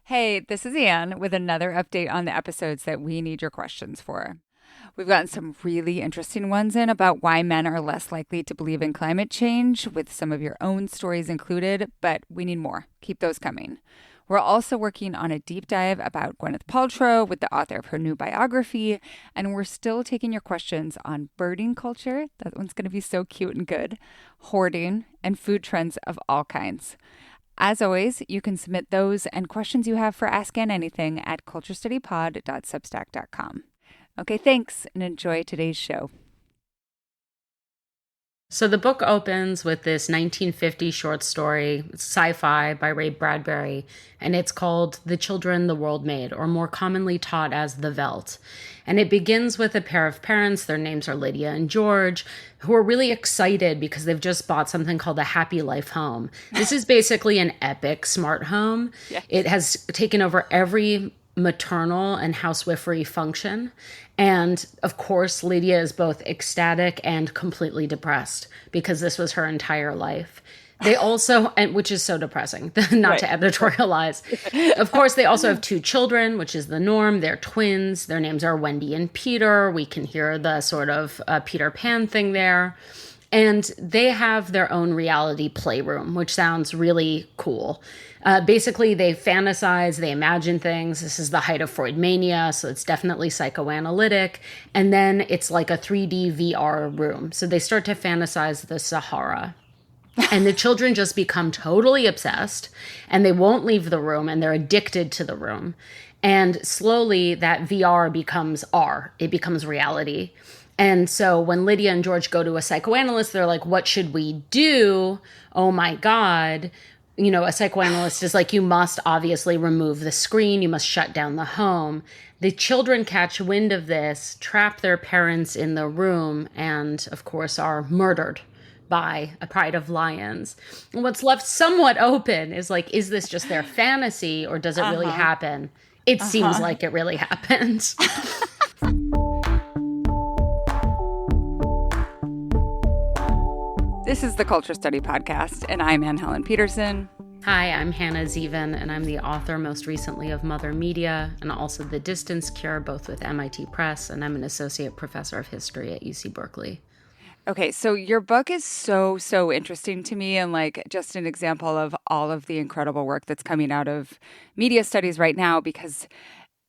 Hey, this is Anne with another update on the episodes that we need your questions for. We've gotten some really interesting ones in about why men are less likely to believe in climate change, with some of your own stories included, but we need more. Keep those coming. We're also working on a deep dive about Gwyneth Paltrow with the author of her new biography, and we're still taking your questions on birding culture. That one's going to be so cute and good, hoarding, and food trends of all kinds. As always, you can submit those and questions you have for Ask Ann Anything at culturestudypod.substack.com. Okay, thanks, and enjoy today's show. So the book opens with this 1950 short story, sci-fi by Ray Bradbury, and it's called The Children the World Made, or more commonly taught as The Veldt. And it begins with a pair of parents, their names are Lydia and George, who are really excited because they've just bought something called a Happy Life home. This is basically an epic smart home. Yes. It has taken over every maternal and housewifery function. And of course, Lydia is both ecstatic and completely depressed because this was her entire life. They also, and which is so depressing, not to editorialize. Of course, they also have two children, which is the norm. They're twins. Their names are Wendy and Peter. We can hear the sort of Peter Pan thing there. And they have their own reality playroom, which sounds really cool. Basically, they fantasize, they imagine things. This is the height of Freud mania, so it's definitely psychoanalytic. And then it's like a 3D VR room. So they start to fantasize the Sahara. And the children just become totally obsessed, and they won't leave the room, and they're addicted to the room. And slowly, that VR becomes R. It becomes reality. And so when Lydia and George go to a psychoanalyst, they're like, what should we do? Oh my God. You know, a psychoanalyst is like, you must obviously remove the screen. You must shut down the home. The children catch wind of this, trap their parents in the room, and of course are murdered by a pride of lions. And what's left somewhat open is like, is this just their fantasy or does it really happen? It seems like it really happened. This is the Culture Study Podcast, and I'm Anne Helen Peterson. Hi, I'm Hannah Zeven, and I'm the author most recently of Mother Media and also The Distance Cure, both with MIT Press, and I'm an associate professor of history at UC Berkeley. Okay, so your book is so interesting to me, and like just an example of all of the incredible work that's coming out of media studies right now, because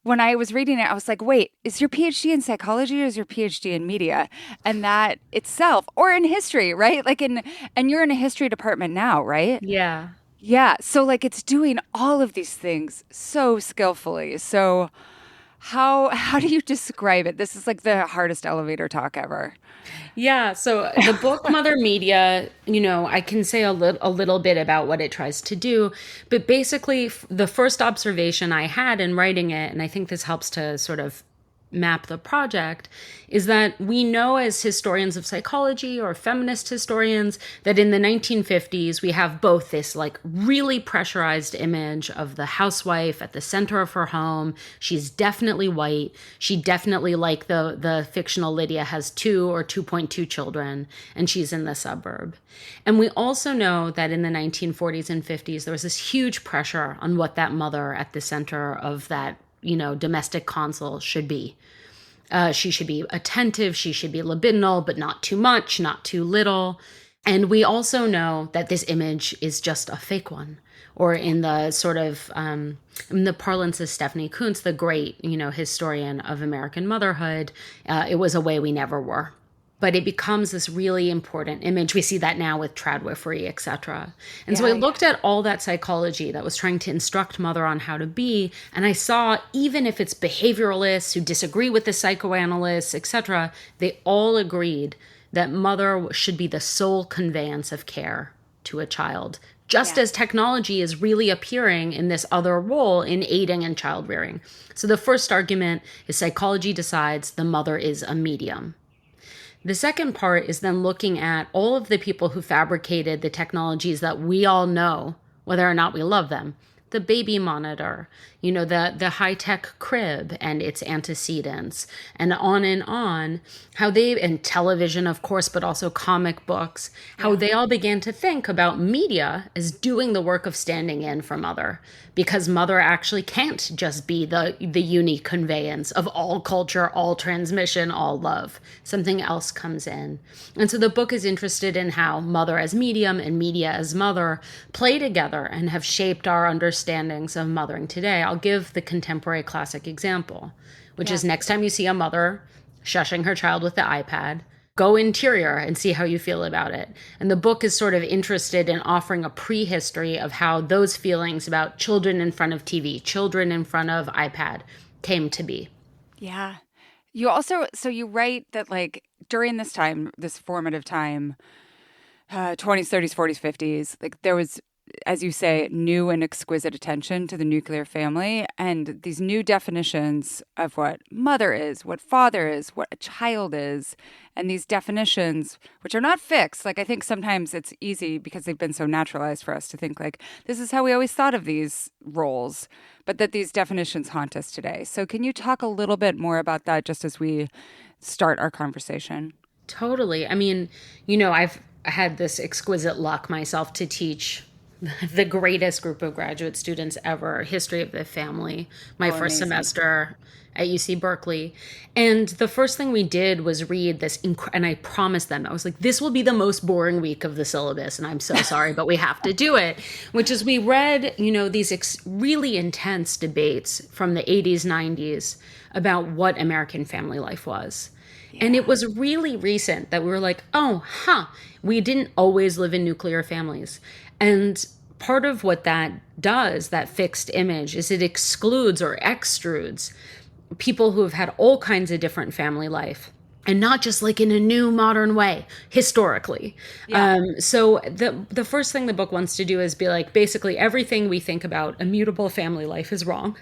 when I was reading it, I was like, wait, is your PhD in psychology or is your PhD in media? And that itself, or in history, right? And you're in a history department now, right? Yeah. Yeah. So like it's doing all of these things so skillfully. So how do you describe it? This is like the hardest elevator talk ever. Yeah, so the book Mother Media, you know, I can say a little bit about what it tries to do, but basically the first observation I had in writing it, and I think this helps to sort of map the project, is that we know as historians of psychology or feminist historians that in the 1950s we have both this like really pressurized image of the housewife at the center of her home. She's definitely white. She definitely, like the fictional Lydia, has 2 or 2.2 children, and she's in the suburb. And we also know that in the 1940s and 50s there was this huge pressure on what that mother at the center of that, you know, domestic console should be. She should be attentive, she should be libidinal, but not too much, not too little. And we also know that this image is just a fake one. Or in the sort of, in the parlance of Stephanie Coontz, the great, you know, historian of American motherhood, it was a way we never were. But it becomes this really important image. We see that now with tradwifery, et cetera. And so I looked at all that psychology that was trying to instruct mother on how to be, and I saw even if it's behavioralists who disagree with the psychoanalysts, et cetera, they all agreed that mother should be the sole conveyance of care to a child, just as technology is really appearing in this other role in aiding and child rearing. So the first argument is psychology decides the mother is a medium. The second part is then looking at all of the people who fabricated the technologies that we all know, whether or not we love them, the baby monitor, the high-tech crib and its antecedents, and on, how they, and television, of course, but also comic books, how they all began to think about media as doing the work of standing in for mother, because mother actually can't just be the unique conveyance of all culture, all transmission, all love. Something else comes in. And so the book is interested in how mother as medium and media as mother play together and have shaped our understandings of mothering today. I'll give the contemporary classic example, which is next time you see a mother shushing her child with the iPad, go interior and see how you feel about it. And the book is sort of interested in offering a prehistory of how those feelings about children in front of TV, children in front of iPad came to be. Yeah. You also, so you write that like during this time, this formative time, 20s, 30s, 40s, 50s, like there was, as you say, new and exquisite attention to the nuclear family and these new definitions of what mother is, what father is, what a child is. And these definitions, which are not fixed, like I think sometimes it's easy because they've been so naturalized for us to think like, this is how we always thought of these roles, but that these definitions haunt us today. So can you talk a little bit more about that just as we start our conversation? Totally. I mean, I've had this exquisite luck myself to teach the greatest group of graduate students ever, history of the family, my first amazing. semester at UC Berkeley. And the first thing we did was read this, and I promised them, I was like, this will be the most boring week of the syllabus, and I'm so sorry, but we have to do it, which is we read, these really intense debates from the 80s, 90s about what American family life was. Yeah. And it was really recent that we were like, we didn't always live in nuclear families. And part of what that does, that fixed image, is it excludes or extrudes people who have had all kinds of different family life. And not just like in a new modern way, historically. Yeah. So the first thing the book wants to do is be like, basically everything we think about immutable family life is wrong.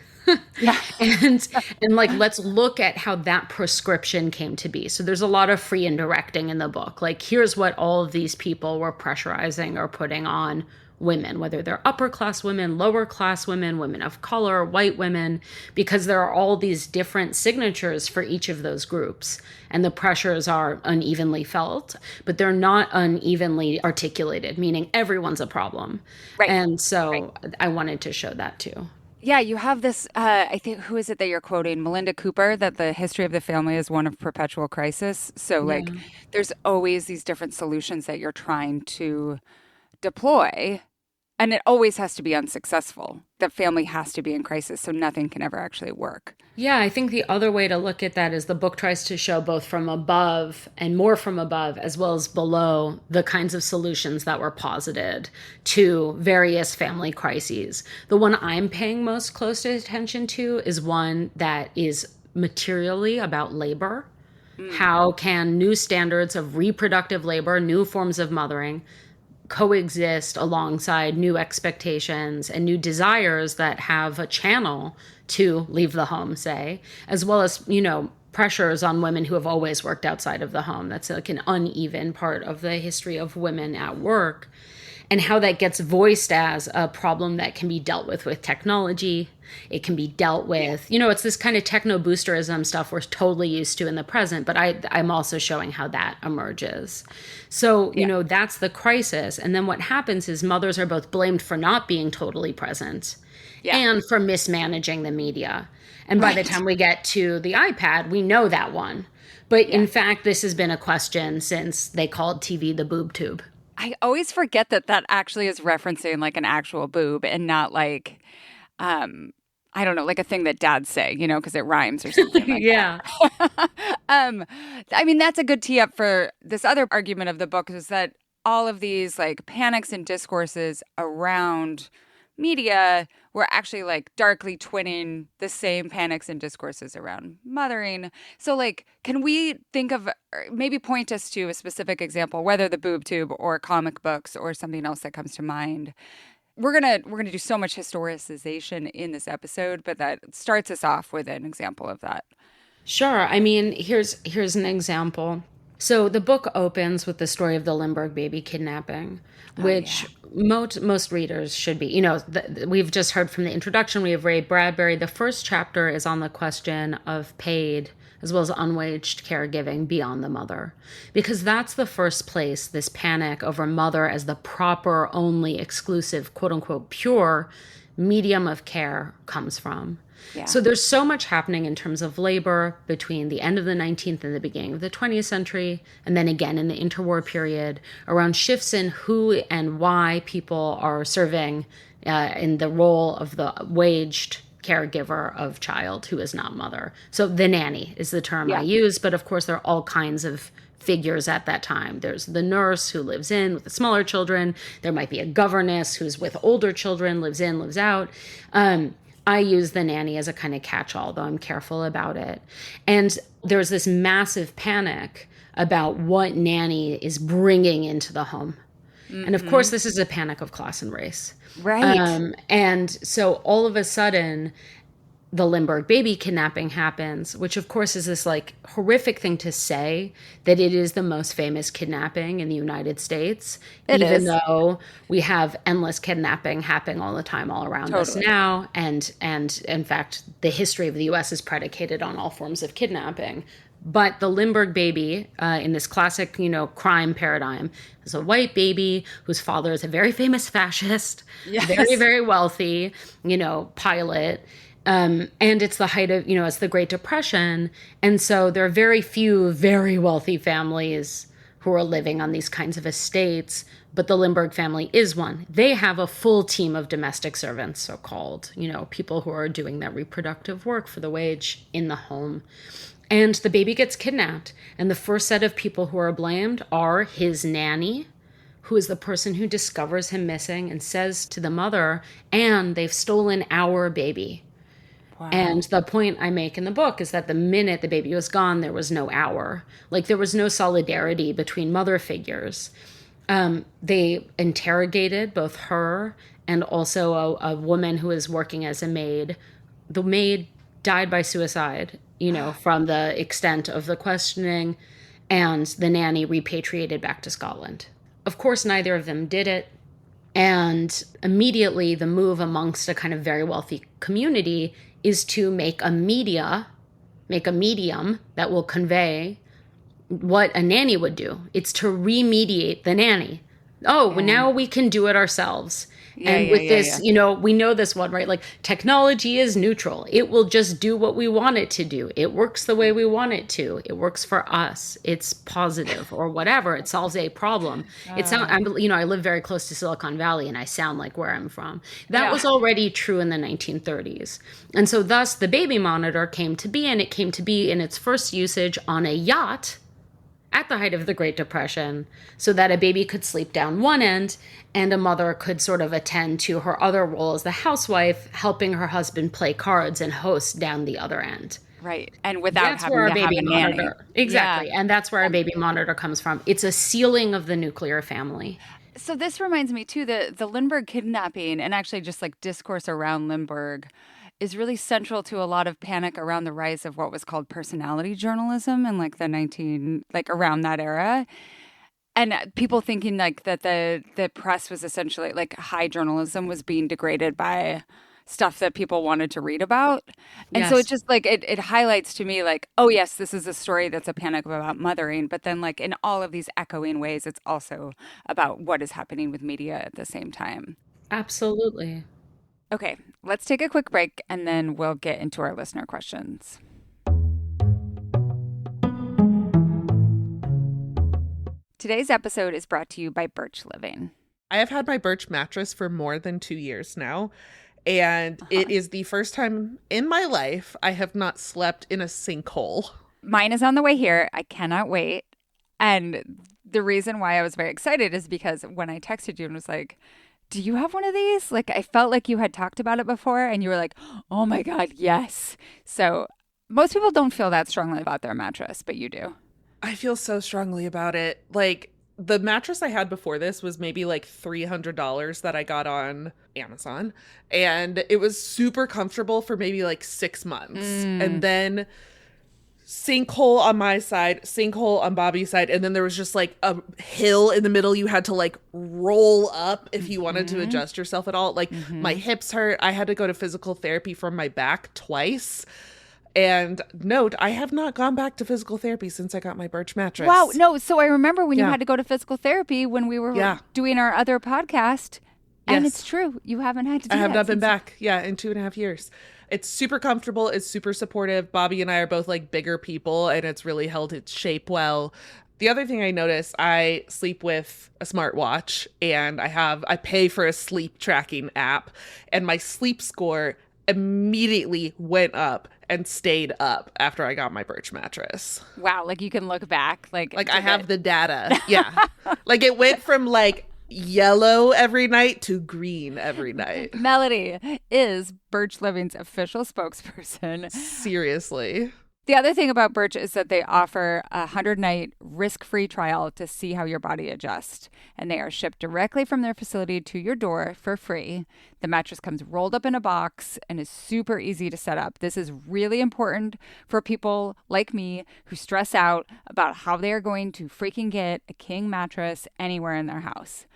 Yeah. and like, let's look at how that prescription came to be. So there's a lot of free indirecting in the book. Like, here's what all of these people were pressurizing or putting on women, whether they're upper class women, lower class women, women of color, white women, because there are all these different signatures for each of those groups. And the pressures are unevenly felt, but they're not unevenly articulated, meaning everyone's a problem. Right. And so I wanted to show that too. Yeah, you have this, I think, who is it that you're quoting? Melinda Cooper, that the history of the family is one of perpetual crisis. So, like, there's always these different solutions that you're trying to deploy, and it always has to be unsuccessful. The family has to be in crisis, so nothing can ever actually work. Yeah, I think the other way to look at that is the book tries to show both from above and more from above, as well as below, the kinds of solutions that were posited to various family crises. The one I'm paying most close attention to is one that is materially about labor. How can new standards of reproductive labor, new forms of mothering, coexist alongside new expectations and new desires that have a channel to leave the home, say, as well as, pressures on women who have always worked outside of the home. That's like an uneven part of the history of women at work, and how that gets voiced as a problem that can be dealt with technology. It can be dealt with, it's this kind of techno-boosterism stuff we're totally used to in the present, but I'm also showing how that emerges. So, that's the crisis. And then what happens is mothers are both blamed for not being totally present and for mismanaging the media. And by the time we get to the iPad, we know that one. But in fact, this has been a question since they called TV the boob tube. I always forget that actually is referencing like an actual boob and not like, I don't know, like a thing that dads say, because it rhymes or something like that. I mean, that's a good tee up for this other argument of the book, is that all of these like panics and discourses around media were actually like darkly twinning the same panics and discourses around mothering. So like, can we think of, maybe point us to a specific example, whether the boob tube or comic books or something else that comes to mind? We're gonna do so much historicization in this episode, but that starts us off with an example of that. Sure. I mean, here's an example. So the book opens with the story of the Limburg baby kidnapping, which most readers should be. We've just heard from the introduction, we have Ray Bradbury. The first chapter is on the question of paid as well as unwaged caregiving beyond the mother, because that's the first place this panic over mother as the proper, only, exclusive, quote unquote, pure medium of care comes from. Yeah. So there's so much happening in terms of labor between the end of the 19th and the beginning of the 20th century, and then again in the interwar period, around shifts in who and why people are serving in the role of the waged caregiver of child who is not mother. So the nanny is the term I use, but of course there are all kinds of figures at that time. There's the nurse who lives in with the smaller children. There might be a governess who's with older children, lives in, lives out. I use the nanny as a kind of catch-all, though I'm careful about it. And there's this massive panic about what nanny is bringing into the home. Mm-hmm. And of course, this is a panic of class and race. Right. And so all of a sudden, the Limburg baby kidnapping happens, which of course is this like horrific thing to say, that it is the most famous kidnapping in the United States, even though we have endless kidnapping happening all the time all around us now. And in fact, the history of the US is predicated on all forms of kidnapping. But the Limburg baby, in this classic, crime paradigm, is a white baby whose father is a very famous fascist, very, very wealthy, pilot. And it's the height of, it's the Great Depression. And so there are very few very wealthy families who are living on these kinds of estates. But the Limburg family is one. They have a full team of domestic servants, so-called, people who are doing that reproductive work for the wage in the home. And the baby gets kidnapped. And the first set of people who are blamed are his nanny, who is the person who discovers him missing and says to the mother, and they've stolen our baby. Wow. And the point I make in the book is that the minute the baby was gone, there was no our. Like, there was no solidarity between mother figures. They interrogated both her and also a woman who was working as a maid. The maid died by suicide, from the extent of the questioning, and the nanny repatriated back to Scotland. Of course, neither of them did it. And immediately the move amongst a kind of very wealthy community is to make a medium that will convey what a nanny would do. It's to remediate the nanny. Now we can do it ourselves. This, we know this one, right? Like, technology is neutral. It will just do what we want it to do. It works the way we want it to. It works for us. It's positive or whatever. It solves a problem. I live very close to Silicon Valley, and I sound like where I'm from. That was already true in the 1930s. And so thus the baby monitor came to be, and it came to be in its first usage on a yacht at the height of the Great Depression, so that a baby could sleep down one end and a mother could sort of attend to her other role as the housewife, helping her husband play cards and host down the other end. Right. And without having to have a nanny. Exactly. Yeah. And that's where our baby monitor comes from. It's a sealing of the nuclear family. So this reminds me, too, the Limburg kidnapping, and actually just like discourse around Limburg, is really central to a lot of panic around the rise of what was called personality journalism in around that era. And people thinking like that the press was essentially like high journalism was being degraded by stuff that people wanted to read about. And so it just like it highlights to me like, oh yes, this is a story that's a panic about mothering, but then like in all of these echoing ways, it's also about what is happening with media at the same time. Absolutely. Okay, let's take a quick break and then we'll get into our listener questions. Today's episode is brought to you by Birch Living. I have had my Birch mattress for more than 2 years now, and it is the first time in my life I have not slept in a sinkhole. Mine is on the way here. I cannot wait. And the reason why I was very excited is because when I texted you and was like, do you have one of these? Like, I felt like you had talked about it before and you were like, oh my God, yes. So most people don't feel that strongly about their mattress, but you do. I feel so strongly about it. Like, the mattress I had before this was maybe like $300 that I got on Amazon. And it was super comfortable for maybe like 6 months. And then sinkhole on my side, sinkhole on Bobby's side, and then there was just like a hill in the middle you had to like roll up if you wanted to adjust yourself at all. Like my hips hurt. I had to go to physical therapy for my back twice. And note, I have not gone back to physical therapy since I got my Birch mattress. Wow. No, so I remember when you had to go to physical therapy when we were doing our other podcast. And it's true. You haven't had to do that. I have not been back. Yeah, in 2.5 years. It's super comfortable. It's super supportive. Bobby and I are both like bigger people, and it's really held its shape well. The other thing I noticed, I sleep with a smartwatch, and I pay for a sleep tracking app, and my sleep score immediately went up and stayed up after I got my Birch mattress. Wow, like you can look back. Like I have the data. Yeah. Like it went from like yellow every night to green every night. Melody is Birch Living's official spokesperson. Seriously. The other thing about Birch is that they offer a 100-night risk-free trial to see how your body adjusts. And they are shipped directly from their facility to your door for free. The mattress comes rolled up in a box and is super easy to set up. This is really important for people like me who stress out about how they are going to freaking get a king mattress anywhere in their house.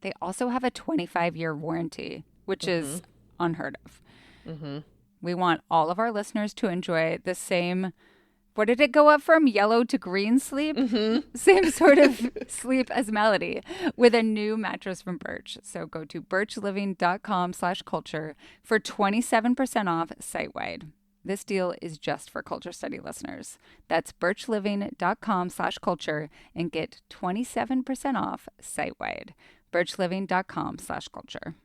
They also have a 25-year warranty, which is unheard of. We want all of our listeners to enjoy the same, what did it go up from? Yellow to green sleep? Same sort of sleep as Melody with a new mattress from Birch. So go to birchliving.com/culture for 27% off site-wide. This deal is just for Culture Study listeners. That's birchliving.com/culture and get 27% off site-wide. birchliving.com/culture.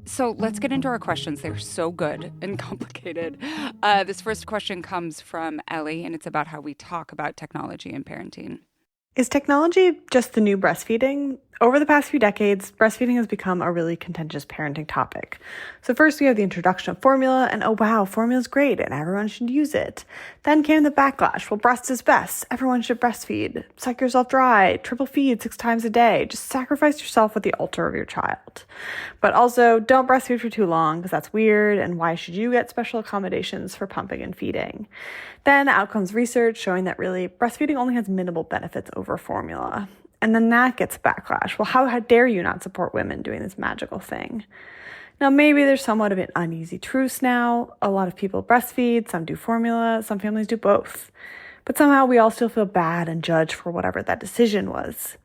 So let's get into our questions. They're so good and complicated. This first question comes from Ellie, and it's about how we talk about technology and parenting. Is technology just the new breastfeeding? Over the past few decades, breastfeeding has become a really contentious parenting topic. So first we have the introduction of formula, and oh wow, formula's great and everyone should use it. Then came the backlash, well, breast is best, everyone should breastfeed. Suck yourself dry, triple feed 6 times a day, just sacrifice yourself at the altar of your child. But also, don't breastfeed for too long because that's weird, and why should you get special accommodations for pumping and feeding? Then out comes research showing that really breastfeeding only has minimal benefits over formula. And then that gets backlash. Well, how dare you not support women doing this magical thing? Now, maybe there's somewhat of an uneasy truce now. A lot of people breastfeed, some do formula, some families do both. But somehow we all still feel bad and judge for whatever that decision was.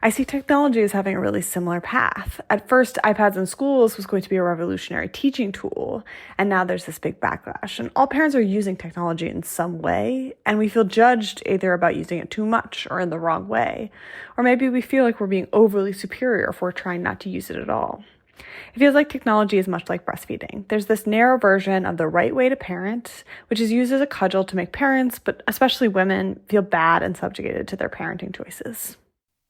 I see technology as having a really similar path. At first, iPads in schools was going to be a revolutionary teaching tool, and now there's this big backlash. And all parents are using technology in some way, and we feel judged either about using it too much or in the wrong way. Or maybe we feel like we're being overly superior if we're trying not to use it at all. It feels like technology is much like breastfeeding. There's this narrow version of the right way to parent, which is used as a cudgel to make parents, but especially women, feel bad and subjugated to their parenting choices.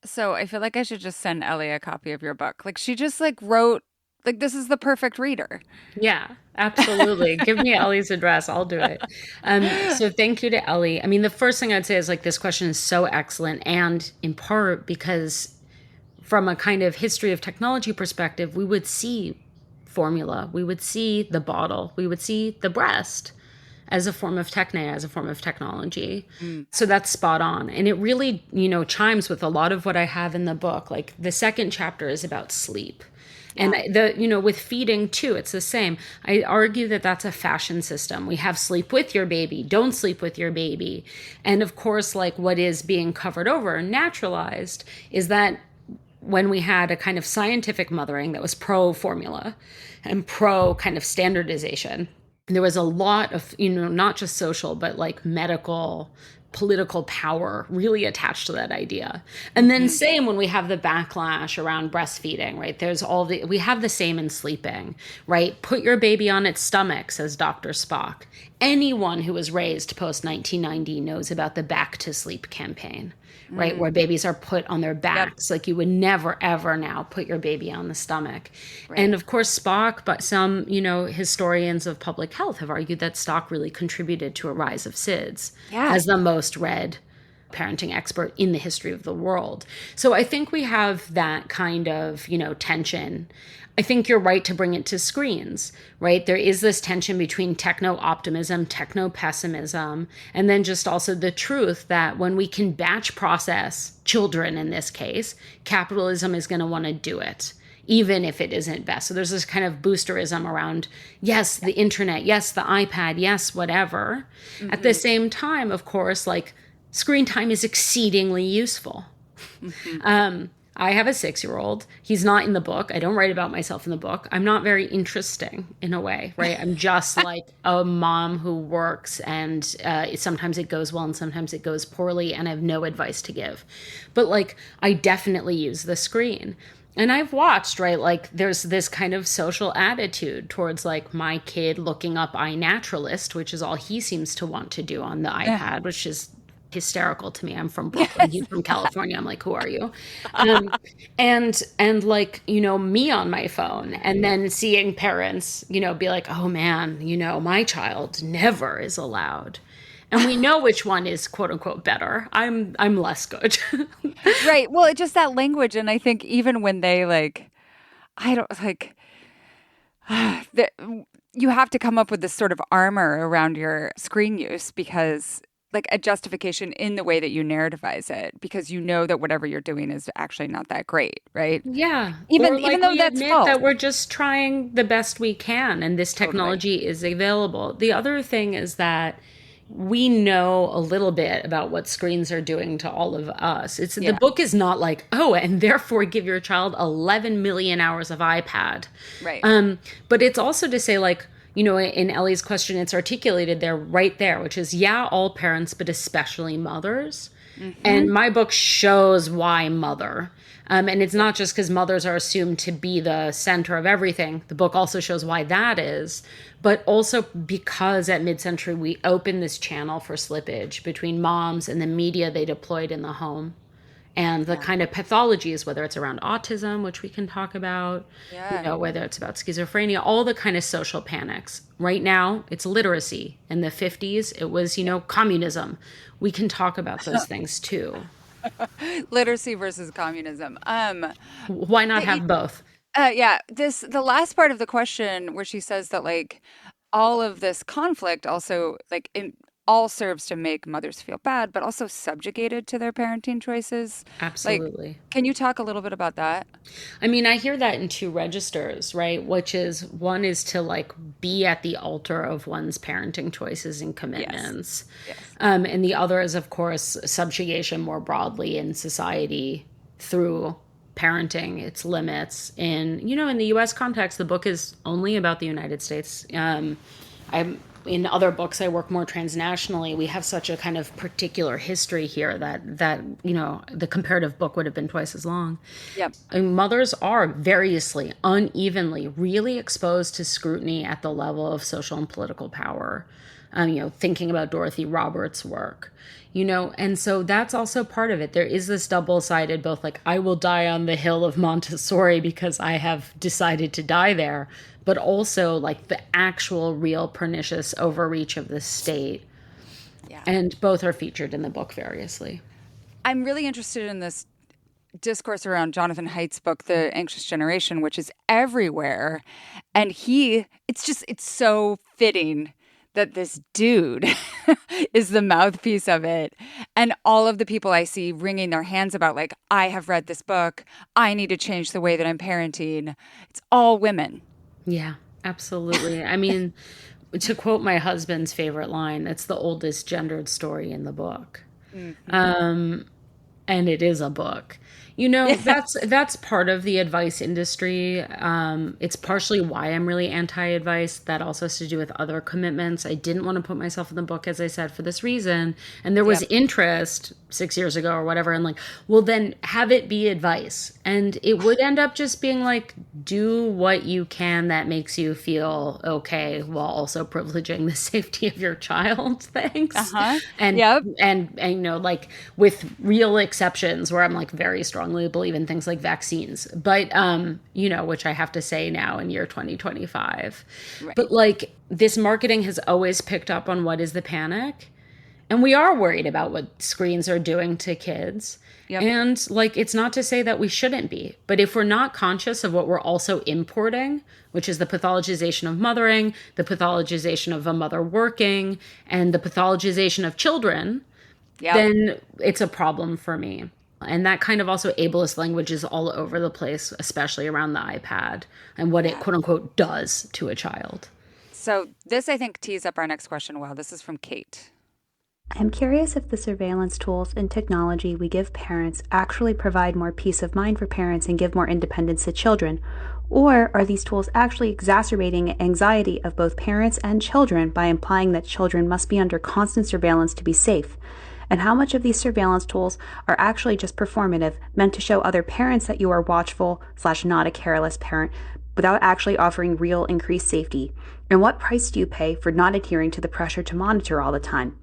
So I feel like I should just send Ellie a copy of your book. Like she just like wrote, like this is the perfect reader. Yeah, absolutely. Give me Ellie's address. I'll do it. So thank you to Ellie. I mean, the first thing I'd say is like this question is so excellent. And in part because from a kind of history of technology perspective, we would see formula. We would see the bottle. We would see the breast as a form of techne, as a form of technology. So that's spot on. And it really, chimes with a lot of what I have in the book. Like the second chapter is about sleep. And with feeding too, it's the same. I argue that that's a fashion system. We have sleep with your baby, don't sleep with your baby. And of course, like what is being covered over and naturalized is that when we had a kind of scientific mothering that was pro formula and pro kind of standardization, there was a lot of, not just social, but like medical, political power really attached to that idea. And then same when we have the backlash around breastfeeding, right? We have the same in sleeping, right? Put your baby on its stomach, says Dr. Spock. Anyone who was raised post 1990 knows about the Back to Sleep campaign, right? Where babies are put on their backs. Like you would never, ever now put your baby on the stomach. Right. And of course, Spock, but some, historians of public health have argued that Spock really contributed to a rise of SIDS as the most read parenting expert in the history of the world. So I think we have that kind of, tension. I think you're right to bring it to screens, right? There is this tension between techno-optimism, techno-pessimism, and then just also the truth that when we can batch process children in this case, capitalism is going to want to do it, even if it isn't best. So there's this kind of boosterism around, yes, the internet, yes, the iPad, yes, whatever. Mm-hmm. At the same time, of course, like screen time is exceedingly useful. Mm-hmm. I have a 6-year-old. He's not in the book. I don't write about myself in the book. I'm not very interesting in a way, right? I'm just like a mom who works, and sometimes it goes well and sometimes it goes poorly, and I have no advice to give. But like, I definitely use the screen. And I've watched, right, like there's this kind of social attitude towards like my kid looking up iNaturalist, which is all he seems to want to do on the iPad, which is hysterical to me. I'm from Brooklyn. He's from California. I'm like, who are you? And like, me on my phone, and then seeing parents, be like, oh man, my child never is allowed. And we know which one is quote unquote better. I'm less good. Right. Well, it's just that language. And I think even when they like, I don't like, you have to come up with this sort of armor around your screen use, because like a justification in the way that you narrativize it, because you know that whatever you're doing is actually not that great, right? Yeah. Even though we that's admit false. that we're just trying the best we can, and this technology is available. The other thing is that we know a little bit about what screens are doing to all of us. The book is not like, oh, and therefore give your child 11 million hours of iPad. Right. But it's also to say, like, in Ellie's question, it's articulated there, right there, which is, all parents, but especially mothers. Mm-hmm. And my book shows why mother. And it's not just because mothers are assumed to be the center of everything. The book also shows why that is, but also because at mid-century we opened this channel for slippage between moms and the media they deployed in the home. And the kind of pathologies, whether it's around autism, which we can talk about, whether it's about schizophrenia, all the kind of social panics. Right now, it's literacy. In the 50s, it was, communism. We can talk about those things too. Literacy versus communism. Why not have both? The last part of the question where she says that like all of this conflict also like all serves to make mothers feel bad, but also subjugated to their parenting choices. Absolutely. Like, can you talk a little bit about that? I mean, I hear that in two registers, right? Which is, one is to like be at the altar of one's parenting choices and commitments. Yes. And the other is, of course, subjugation more broadly in society through parenting, its limits. In the U.S. context, the book is only about the United States. In other books, I work more transnationally. We have such a kind of particular history here that the comparative book would have been twice as long. Yep. Mothers are variously, unevenly, really exposed to scrutiny at the level of social and political power. Thinking about Dorothy Roberts' work. And so that's also part of it. There is this double-sided, both like, I will die on the hill of Montessori because I have decided to die there, but also like the actual real pernicious overreach of the state. Yeah. And both are featured in the book variously. I'm really interested in this discourse around Jonathan Haidt's book, The Anxious Generation, which is everywhere. And it's so fitting that this dude is the mouthpiece of it. And all of the people I see wringing their hands about, like, I have read this book, I need to change the way that I'm parenting. It's all women. Yeah, absolutely. I mean, to quote my husband's favorite line, it's the oldest gendered story in the book. Mm-hmm. And it is a book. That's part of the advice industry. It's partially why I'm really anti-advice. That also has to do with other commitments. I didn't want to put myself in the book, as I said, for this reason. And there was interest 6 years ago or whatever. And like, well, then have it be advice. And it would end up just being like, do what you can that makes you feel okay while also privileging the safety of your child. Thanks. Uh-huh. And like with real exceptions where I'm like very strongly believe in things like vaccines, but which I have to say now in year 2025. Right. But like this marketing has always picked up on what is the panic, And we are worried about what screens are doing to kids. Yep. And like, it's not to say that we shouldn't be, but if we're not conscious of what we're also importing, which is the pathologization of mothering, the pathologization of a mother working, and the pathologization of children, then it's a problem for me. And that kind of also ableist language is all over the place, especially around the iPad and what it quote unquote does to a child. So this, I think, tees up our next question well. This is from Kate. I'm curious if the surveillance tools and technology we give parents actually provide more peace of mind for parents and give more independence to children, or are these tools actually exacerbating anxiety of both parents and children by implying that children must be under constant surveillance to be safe? And how much of these surveillance tools are actually just performative, meant to show other parents that you are watchful / not a careless parent, without actually offering real increased safety? And what price do you pay for not adhering to the pressure to monitor all the time?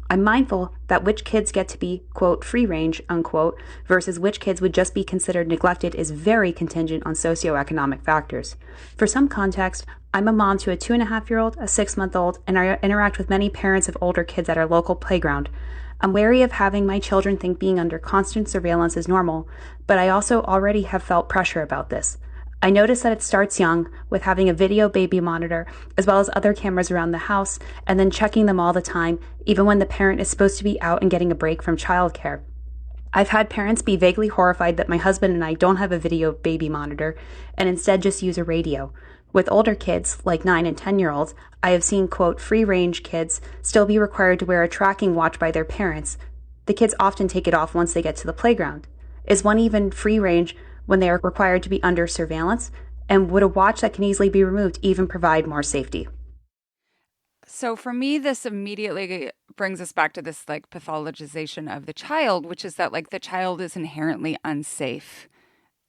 I'm mindful that which kids get to be, quote, free range, unquote, versus which kids would just be considered neglected is very contingent on socioeconomic factors. For some context, I'm a mom to a 2.5-year-old, a 6-month-old, and I interact with many parents of older kids at our local playground. I'm wary of having my children think being under constant surveillance is normal, but I also already have felt pressure about this. I notice that it starts young, with having a video baby monitor, as well as other cameras around the house, and then checking them all the time, even when the parent is supposed to be out and getting a break from childcare. I've had parents be vaguely horrified that my husband and I don't have a video baby monitor, and instead just use a radio. With older kids, like 9 and 10-year-olds, I have seen, quote, free-range kids still be required to wear a tracking watch by their parents. The kids often take it off once they get to the playground. Is one even free-range when they are required to be under surveillance? And would a watch that can easily be removed even provide more safety? So for me, this immediately brings us back to this like pathologization of the child, which is that like the child is inherently unsafe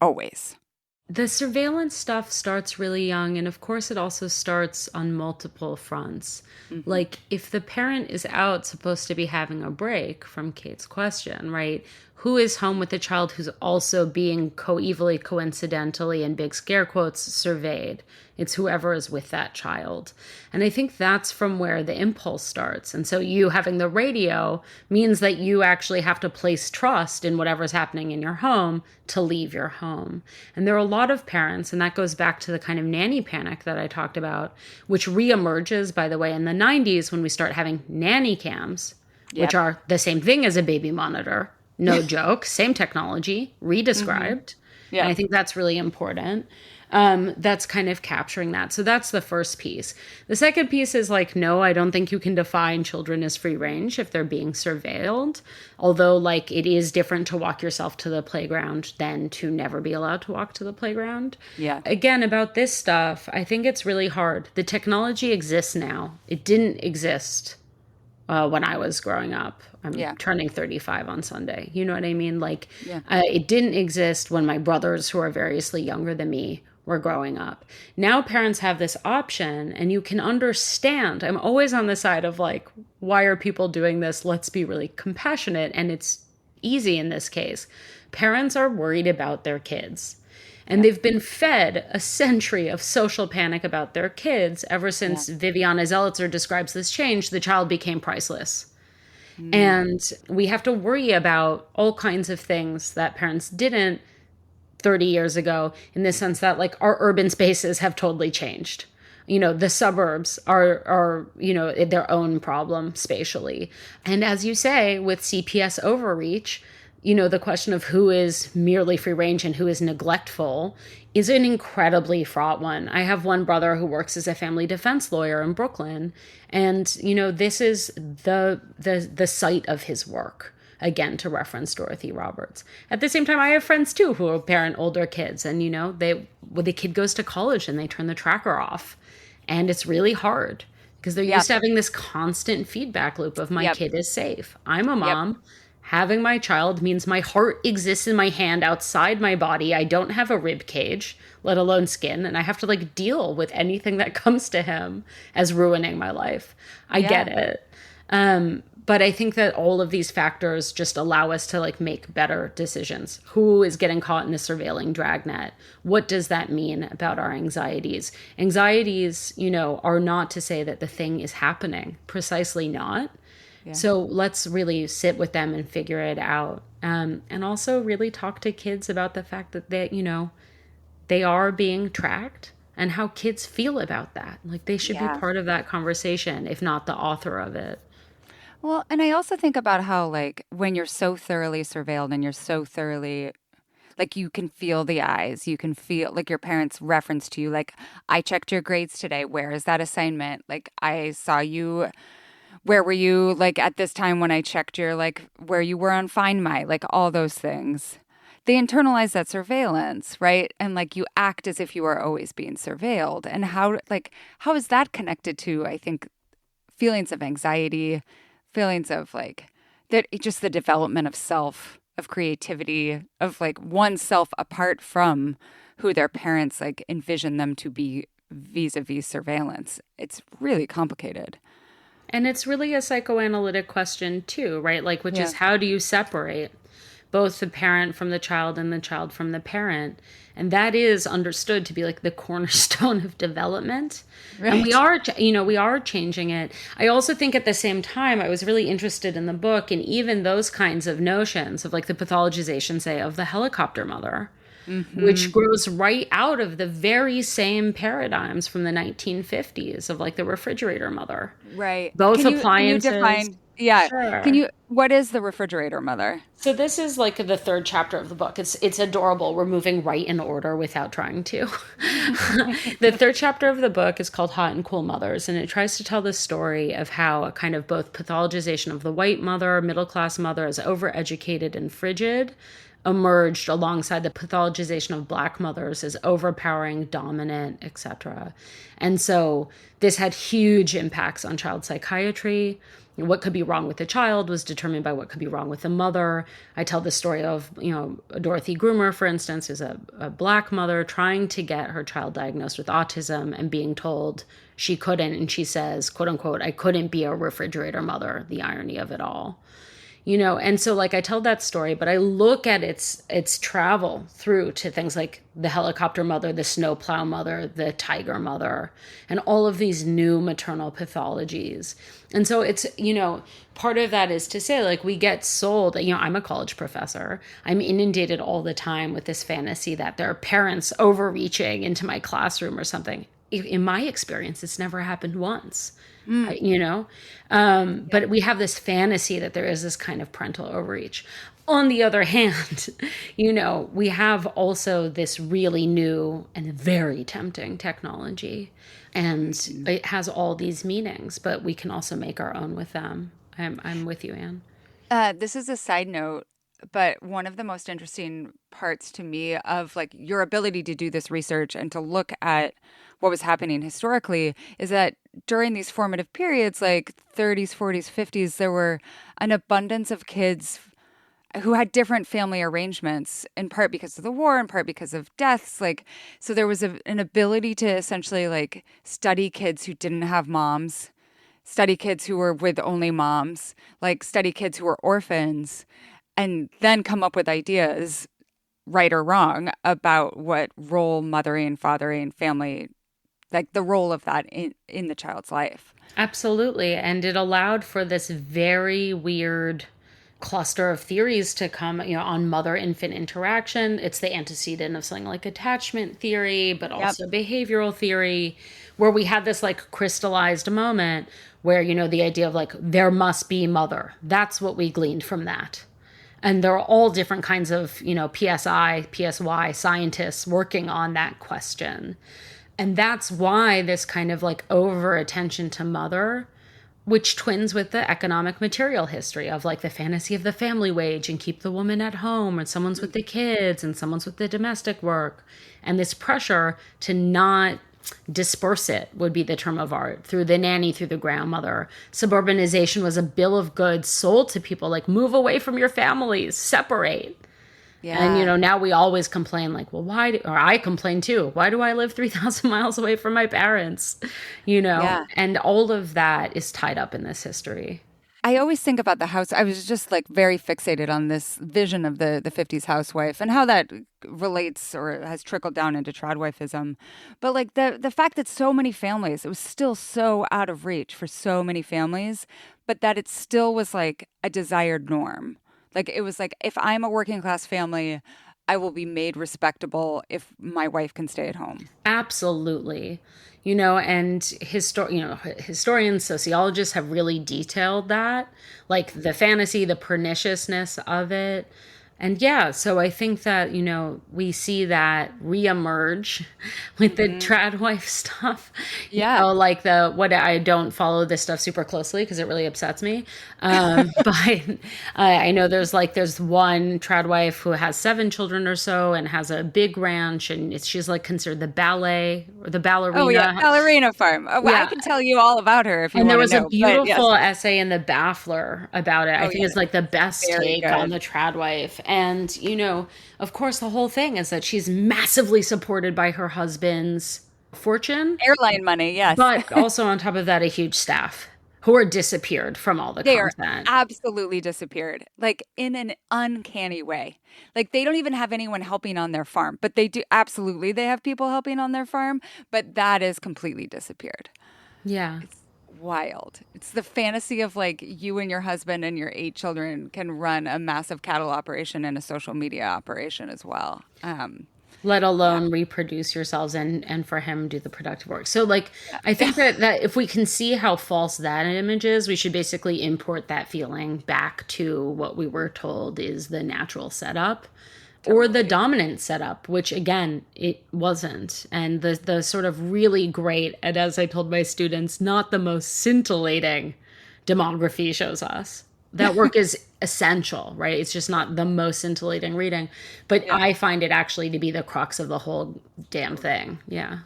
always. The surveillance stuff starts really young, and of course it also starts on multiple fronts. Mm-hmm. Like, if the parent is out supposed to be having a break, from Kate's question, right? Who is home with the child who's also being coevally, coincidentally, in big scare quotes, surveyed? It's whoever is with that child. And I think that's from where the impulse starts. And so you having the radio means that you actually have to place trust in whatever's happening in your home to leave your home. And there are a lot of parents, and that goes back to the kind of nanny panic that I talked about, which reemerges, by the way, in the 90s when we start having nanny cams, which are the same thing as a baby monitor. No joke. Same technology, redescribed. Mm-hmm. Yeah. And I think that's really important. That's kind of capturing that. So that's the first piece. The second piece is like, no, I don't think you can define children as free range if they're being surveilled. Although like it is different to walk yourself to the playground than to never be allowed to walk to the playground. Yeah. Again, about this stuff, I think it's really hard. The technology exists now. It didn't exist when I was growing up. I'm turning 35 on Sunday. You know what I mean? Like, it didn't exist when my brothers, who are variously younger than me, were growing up. Now parents have this option, and you can understand. I'm always on the side of like, why are people doing this? Let's be really compassionate. And it's easy in this case. Parents are worried about their kids. And they've been fed a century of social panic about their kids ever since Viviana Zelizer describes this change. The child became priceless. Mm. And we have to worry about all kinds of things that parents didn't 30 years ago, in the sense that like our urban spaces have totally changed. You know, the suburbs are, you know, their own problem spatially. And as you say, with CPS overreach, you know, the question of who is merely free range and who is neglectful is an incredibly fraught one. I have one brother who works as a family defense lawyer in Brooklyn. And, you know, this is the site of his work. Again, to reference Dorothy Roberts. At the same time, I have friends too who parent older kids, and you know, the kid goes to college and they turn the tracker off, and it's really hard because they're used to having this constant feedback loop of my kid is safe. I'm a mom. Having my child means my heart exists in my hand outside my body. I don't have a rib cage, let alone skin, and I have to like deal with anything that comes to him as ruining my life. I get it. But I think that all of these factors just allow us to like make better decisions. Who is getting caught in the surveilling dragnet? What does that mean about our anxieties? Anxieties, you know, are not to say that the thing is happening. Precisely not. So let's really sit with them and figure it out. And also really talk to kids about the fact that they are being tracked and how kids feel about that. Like they should be part of that conversation, if not the author of it. Well, and I also think about how, like, when you're so thoroughly surveilled and you're so thoroughly, like, you can feel the eyes, you can feel, like, your parents' reference to you, like, I checked your grades today. Where is that assignment? Like, I saw you. Where were you, like, at this time when I checked your, like, where you were on Find My, like, all those things. They internalize that surveillance, right? And, like, you act as if you are always being surveilled. And how is that connected to, I think, feelings of anxiety, feelings of, like, that just the development of self, of creativity, of, like, oneself apart from who their parents, like, envision them to be vis-a-vis surveillance. It's really complicated. And it's really a psychoanalytic question too, right? Like, which is, how do you separate both the parent from the child and the child from the parent? And that is understood to be like the cornerstone of development. Right. And we are changing it. I also think at the same time, I was really interested in the book and even those kinds of notions of, like, the pathologization, say, of the helicopter mother. Which grows right out of the very same paradigms from the 1950s of, like, the refrigerator mother. Right. Both appliances. Can you define, Sure. What is the refrigerator mother? So this is like the third chapter of the book. It's adorable. We're moving right in order without trying to. The third chapter of the book is called Hot and Cool Mothers, and it tries to tell the story of how a kind of both pathologization of the white mother, middle-class mother as overeducated and frigid, emerged alongside the pathologization of Black mothers as overpowering, dominant, etc. And so this had huge impacts on child psychiatry. What could be wrong with the child was determined by what could be wrong with the mother. I tell the story of, Dorothy Groomer, for instance, who's a Black mother trying to get her child diagnosed with autism and being told she couldn't. And she says, quote unquote, I couldn't be a refrigerator mother, the irony of it all. And so, like, I tell that story, but I look at its travel through to things like the helicopter mother, the snowplow mother, the tiger mother, and all of these new maternal pathologies. And so it's, part of that is to say, like, we get sold, I'm a college professor. I'm inundated all the time with this fantasy that there are parents overreaching into my classroom or something. In my experience, it's never happened once. But we have this fantasy that there is this kind of parental overreach. On the other hand, we have also this really new and very tempting technology, and it has all these meanings, but we can also make our own with them. I'm with you, Anne. This is a side note, but one of the most interesting parts to me of, like, your ability to do this research and to look at what was happening historically is that during these formative periods, like 30s, 40s, 50s, there were an abundance of kids who had different family arrangements, in part because of the war, in part because of deaths. Like, so there was an ability to essentially, like, study kids who didn't have moms, study kids who were with only moms, like study kids who were orphans, and then come up with ideas, right or wrong, about what role mothering, fathering, family, like the role of that in the child's life. Absolutely. And it allowed for this very weird cluster of theories to come, on mother-infant interaction. It's the antecedent of something like attachment theory, but also behavioral theory, where we had this, like, crystallized moment where, the idea of, like, there must be mother. That's what we gleaned from that. And there are all different kinds of, PSI, PSY scientists working on that question. And that's why this kind of, like, over attention to mother, which twins with the economic material history of, like, the fantasy of the family wage and keep the woman at home, and someone's with the kids and someone's with the domestic work. And this pressure to not disperse it would be the term of art, through the nanny, through the grandmother. Suburbanization was a bill of goods sold to people, like, move away from your families, separate. Yeah. And, now we always complain, like, well, or I complain too. Why do I live 3,000 miles away from my parents? And all of that is tied up in this history. I always think about the house. I was just, like, very fixated on this vision of the 50s housewife and how that relates or has trickled down into tradwifism. But, like, the fact that so many families, it was still so out of reach for so many families, but that it still was like a desired norm. Like it was like, if I'm a working class family, I will be made respectable if my wife can stay at home. Absolutely. And historians, sociologists have really detailed that, like the fantasy, the perniciousness of it. And yeah, so I think that, we see that reemerge with the trad wife stuff. Yeah. Like what I don't follow this stuff super closely because it really upsets me. But I know there's one trad wife who has 7 children or so and has a big ranch, and she's like considered the ballet or the ballerina. Oh yeah, ballerina farm. Oh, well, I can tell you all about her if you And there want was to know. a beautiful essay in the Baffler about it. I think yeah. it's like the best Very take good. on the trad wife. And, of course, the whole thing is that she's massively supported by her husband's fortune. Airline money, yes. But also on top of that, a huge staff who are disappeared from all the They are content. absolutely disappeared, like in an uncanny way. Like they don't even have anyone helping on their farm, but they do. Absolutely, they have people helping on their farm, but that is completely disappeared. Yeah. Wild. It's the fantasy of like you and your husband and your 8 children can run a massive cattle operation and a social media operation as well. Let alone reproduce yourselves and for him do the productive work. So I think that if we can see how false that image is, we should basically import that feeling back to what we were told is the natural setup. Or the dominant setup, which again, it wasn't. And the sort of really great, and as I told my students, not the most scintillating demography shows us. That work is essential, right? It's just not the most scintillating reading. But I find it actually to be the crux of the whole damn thing. Yeah.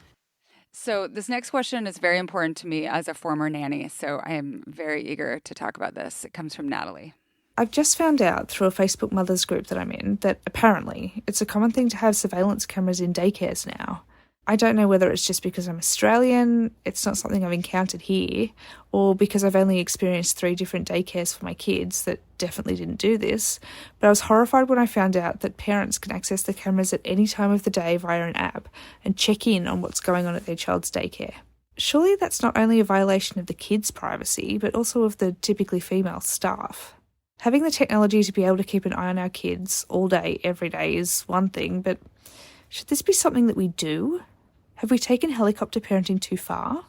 So this next question is very important to me as a former nanny. So I am very eager to talk about this. It comes from Natalie. I've just found out through a Facebook mothers group that I'm in that apparently it's a common thing to have surveillance cameras in daycares now. I don't know whether it's just because I'm Australian, it's not something I've encountered here, or because I've only experienced 3 different daycares for my kids that definitely didn't do this, but I was horrified when I found out that parents can access the cameras at any time of the day via an app and check in on what's going on at their child's daycare. Surely that's not only a violation of the kids' privacy, but also of the typically female staff. Having the technology to be able to keep an eye on our kids all day, every day is one thing, but should this be something that we do? Have we taken helicopter parenting too far?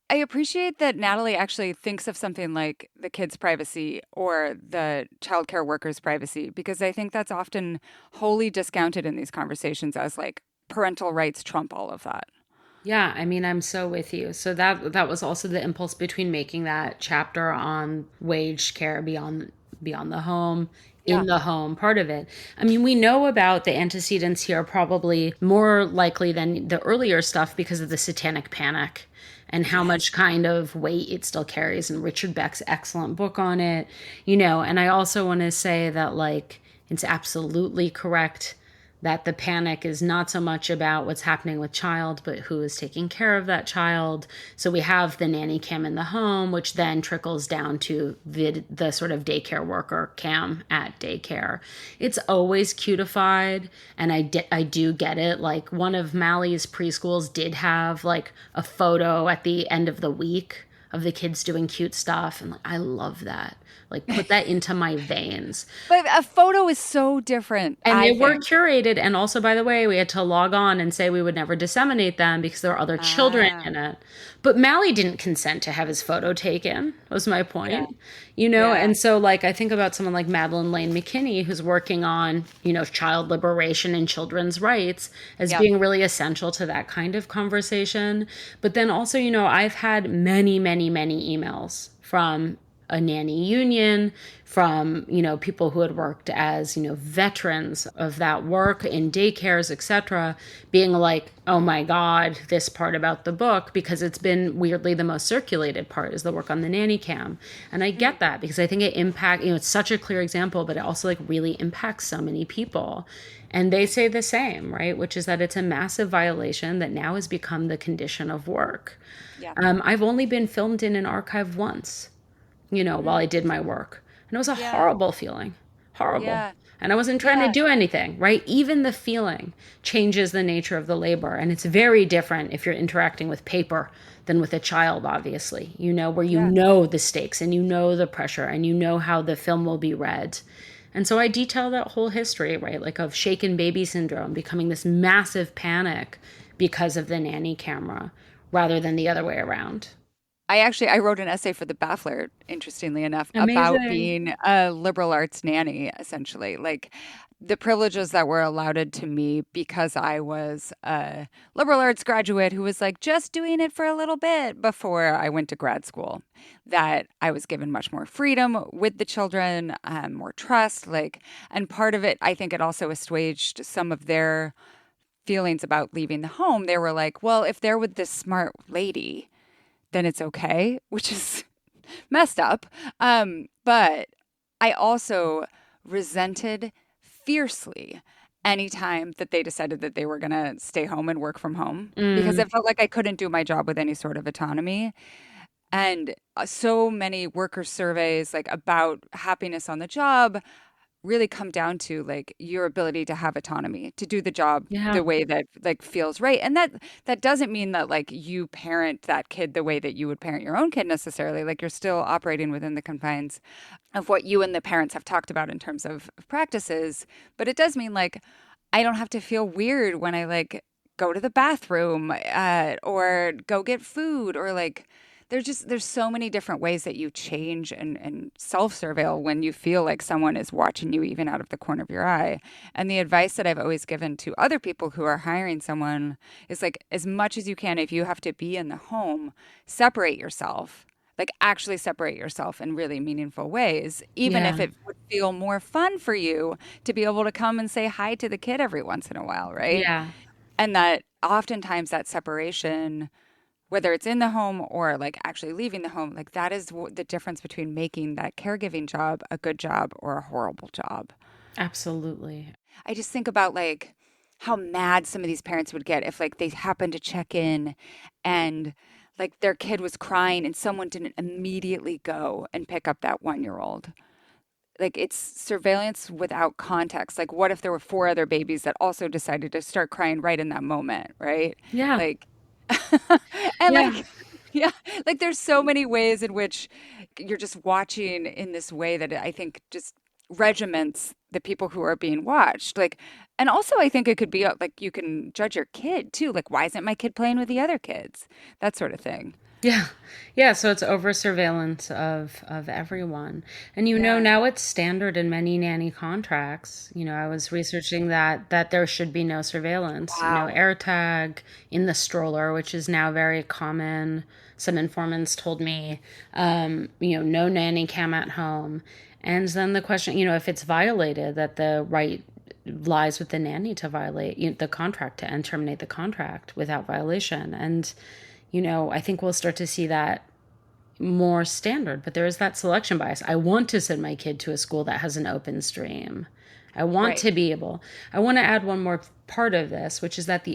I appreciate that Natalie actually thinks of something like the kids' privacy or the childcare workers' privacy, because I think that's often wholly discounted in these conversations as like parental rights trump all of that. Yeah, I mean, I'm so with you. So that was also the impulse between making that chapter on waged care beyond the home, in the home part of it. I mean, we know about the antecedents here probably more likely than the earlier stuff because of the satanic panic and how much kind of weight it still carries. And Richard Beck's excellent book on it, and I also want to say that it's absolutely correct that the panic is not so much about what's happening with child, but who is taking care of that child. So we have the nanny cam in the home, which then trickles down to the sort of daycare worker cam at daycare. It's always cutified, and I do get it. Like one of Mally's preschools did have a photo at the end of the week of the kids doing cute stuff, and I love that. Put that into my veins. But a photo is so different. And they were curated. And also, by the way, we had to log on and say we would never disseminate them because there were other children in it. But Mally didn't consent to have his photo taken, was my point. And so I think about someone like Madeline Lane McKinney, who's working on, child liberation and children's rights as being really essential to that kind of conversation. But then also, I've had many, many, many emails from a nanny union, from, people who had worked as, veterans of that work in daycares, etc., being like, oh my God, this part about the book, because it's been weirdly the most circulated part is the work on the nanny cam. And I get that because I think it it's such a clear example, but it also really impacts so many people. And they say the same, right? Which is that it's a massive violation that now has become the condition of work. Yeah. I've only been filmed in an archive once, while I did my work. And it was a horrible feeling. Horrible. Yeah. and I wasn't trying to do anything, right? Even the feeling changes the nature of the labor. And it's very different if you're interacting with paper than with a child, obviously, where you know the stakes and you know the pressure and you know how the film will be read. And so I detail that whole history, right? Like of shaken baby syndrome becoming this massive panic because of the nanny camera rather than the other way around. I wrote an essay for the Baffler, interestingly enough, about Amazing. being a liberal arts nanny, essentially. Like the privileges that were allotted to me because I was a liberal arts graduate who was like just doing it for a little bit before I went to grad school. That I was given much more freedom with the children, more trust. And part of it, I think it also assuaged some of their feelings about leaving the home. They were like, well, if they're with this smart lady, then it's okay, which is messed up. But I also resented fiercely anytime that they decided that they were going to stay home and work from home because it felt like I couldn't do my job with any sort of autonomy. And so many worker surveys about happiness on the job really come down to your ability to have autonomy to do the job the way that feels right. And that doesn't mean that you parent that kid the way that you would parent your own kid necessarily. You're still operating within the confines of what you and the parents have talked about in terms of practices, but it does mean I don't have to feel weird when I go to the bathroom or go get food or there's so many different ways that you change and self-surveil when you feel like someone is watching you even out of the corner of your eye. And the advice that I've always given to other people who are hiring someone is as much as you can, if you have to be in the home, separate yourself. Actually separate yourself in really meaningful ways, even if it would feel more fun for you to be able to come and say hi to the kid every once in a while, right? Yeah. And that oftentimes that separation, whether it's in the home or actually leaving the home, that is the difference between making that caregiving job a good job or a horrible job. Absolutely. I just think about how mad some of these parents would get if they happened to check in and their kid was crying and someone didn't immediately go and pick up that 1-year-old. It's surveillance without context. What if there were 4 other babies that also decided to start crying right in that moment, right? Yeah. And yeah, there's so many ways in which you're just watching in this way that I think just regiments the people who are being watched. And also I think it could be you can judge your kid too. Why isn't my kid playing with the other kids? That sort of thing. Yeah. Yeah. So it's over surveillance of everyone. And now it's standard in many nanny contracts. I was researching that there should be no surveillance, no air tag in the stroller, which is now very common. Some informants told me, no nanny cam at home. And then the question, if it's violated, that the right lies with the nanny to violate the contract and terminate the contract without violation. And I think we'll start to see that more standard, but there is that selection bias. I want to send my kid to a school that has an open stream. I want to be able, I want to add one more part of this, which is that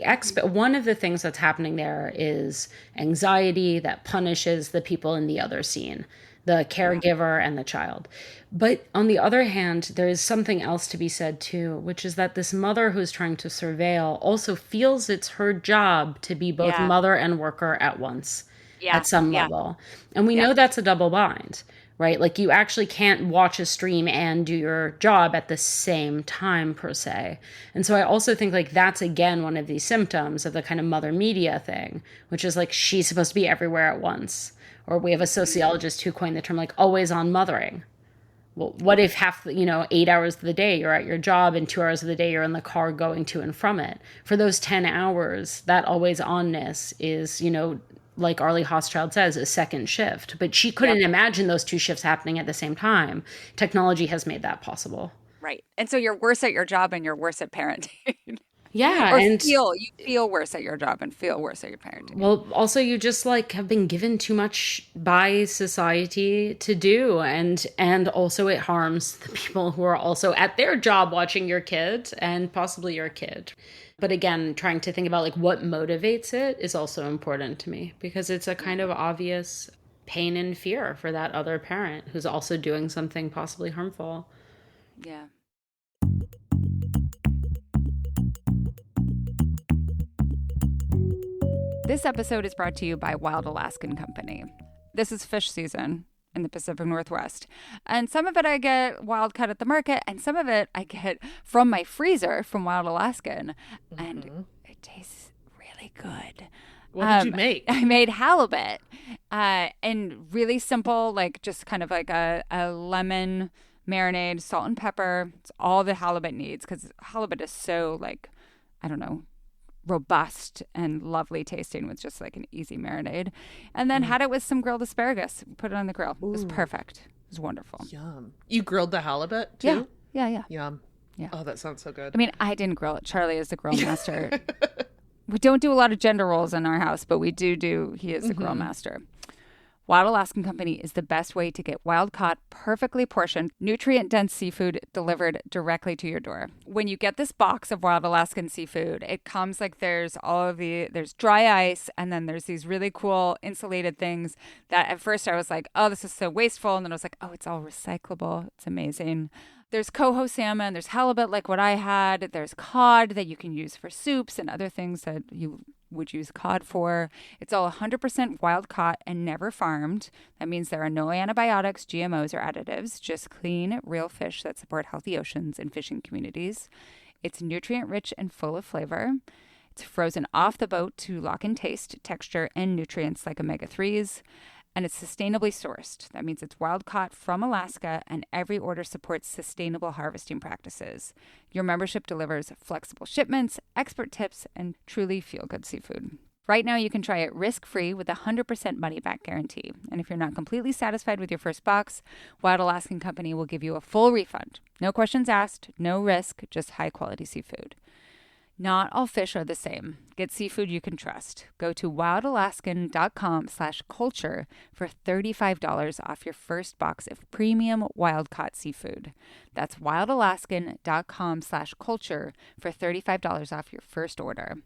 one of the things that's happening there is anxiety that punishes the people in the other scene, the caregiver and the child. But on the other hand, there is something else to be said too, which is that this mother who's trying to surveil also feels it's her job to be both mother and worker at once at some level. And we know that's a double bind, right? You actually can't watch a stream and do your job at the same time per se. And so I also think that's again one of these symptoms of the kind of mother media thing, which is she's supposed to be everywhere at once. Or we have a sociologist who coined the term always on mothering. Well, what if 8 hours of the day you're at your job and 2 hours of the day you're in the car going to and from it? For those 10 hours, that always onness is, like Arlie Hochschild says, a second shift. But she couldn't imagine those 2 shifts happening at the same time. Technology has made that possible. Right. And so you're worse at your job and you're worse at parenting. Yeah, or and you feel worse at your job and feel worse at your parenting. Well, also you just have been given too much by society to do, and also it harms the people who are also at their job watching your kid and possibly your kid. But again, trying to think about what motivates it is also important to me, because it's a kind of obvious pain and fear for that other parent who's also doing something possibly harmful. Yeah. This episode is brought to you by Wild Alaskan Company. This is fish season in the Pacific Northwest. And some of it I get wild caught at the market, and some of it I get from my freezer from Wild Alaskan. And it tastes really good. What did you make? I made halibut. And really simple, like just kind of like a lemon marinade, salt and pepper. It's all the halibut needs because halibut is so like, I don't know, robust and lovely tasting with just like an easy marinade. And then had it with some grilled asparagus. Put it on the grill. It was perfect. It was wonderful. Yum. You grilled the halibut too? Yeah. Yum. Yeah. Oh, that sounds so good. I mean, I didn't grill it. Charlie is the grill master. We don't do a lot of gender roles in our house, but we do. He is the grill master. Wild Alaskan Company is the best way to get wild-caught, perfectly portioned, nutrient-dense seafood delivered directly to your door. When you get this box of Wild Alaskan seafood, it comes like there's dry ice, and then there's these really cool insulated things that at first I was like, oh, this is so wasteful. And then I was like, oh, it's all recyclable. It's amazing. There's coho salmon, there's halibut like what I had, there's cod that you can use for soups and other things that you would use cod for. It's all 100% wild caught and never farmed. That means there are no antibiotics, GMOs, or additives, just clean, real fish that support healthy oceans and fishing communities. It's nutrient rich and full of flavor. It's frozen off the boat to lock in taste, texture, and nutrients like omega-3s. And it's sustainably sourced. That means it's wild caught from Alaska, and every order supports sustainable harvesting practices. Your membership delivers flexible shipments, expert tips, and truly feel-good seafood. Right now, you can try it risk-free with a 100% money-back guarantee. And if you're not completely satisfied with your first box, Wild Alaskan Company will give you a full refund. No questions asked, no risk, just high-quality seafood. Not all fish are the same. Get seafood you can trust. Go to wildalaskan.com/culture for $35 off your first box of premium wild-caught seafood. That's wildalaskan.com/culture for $35 off your first order.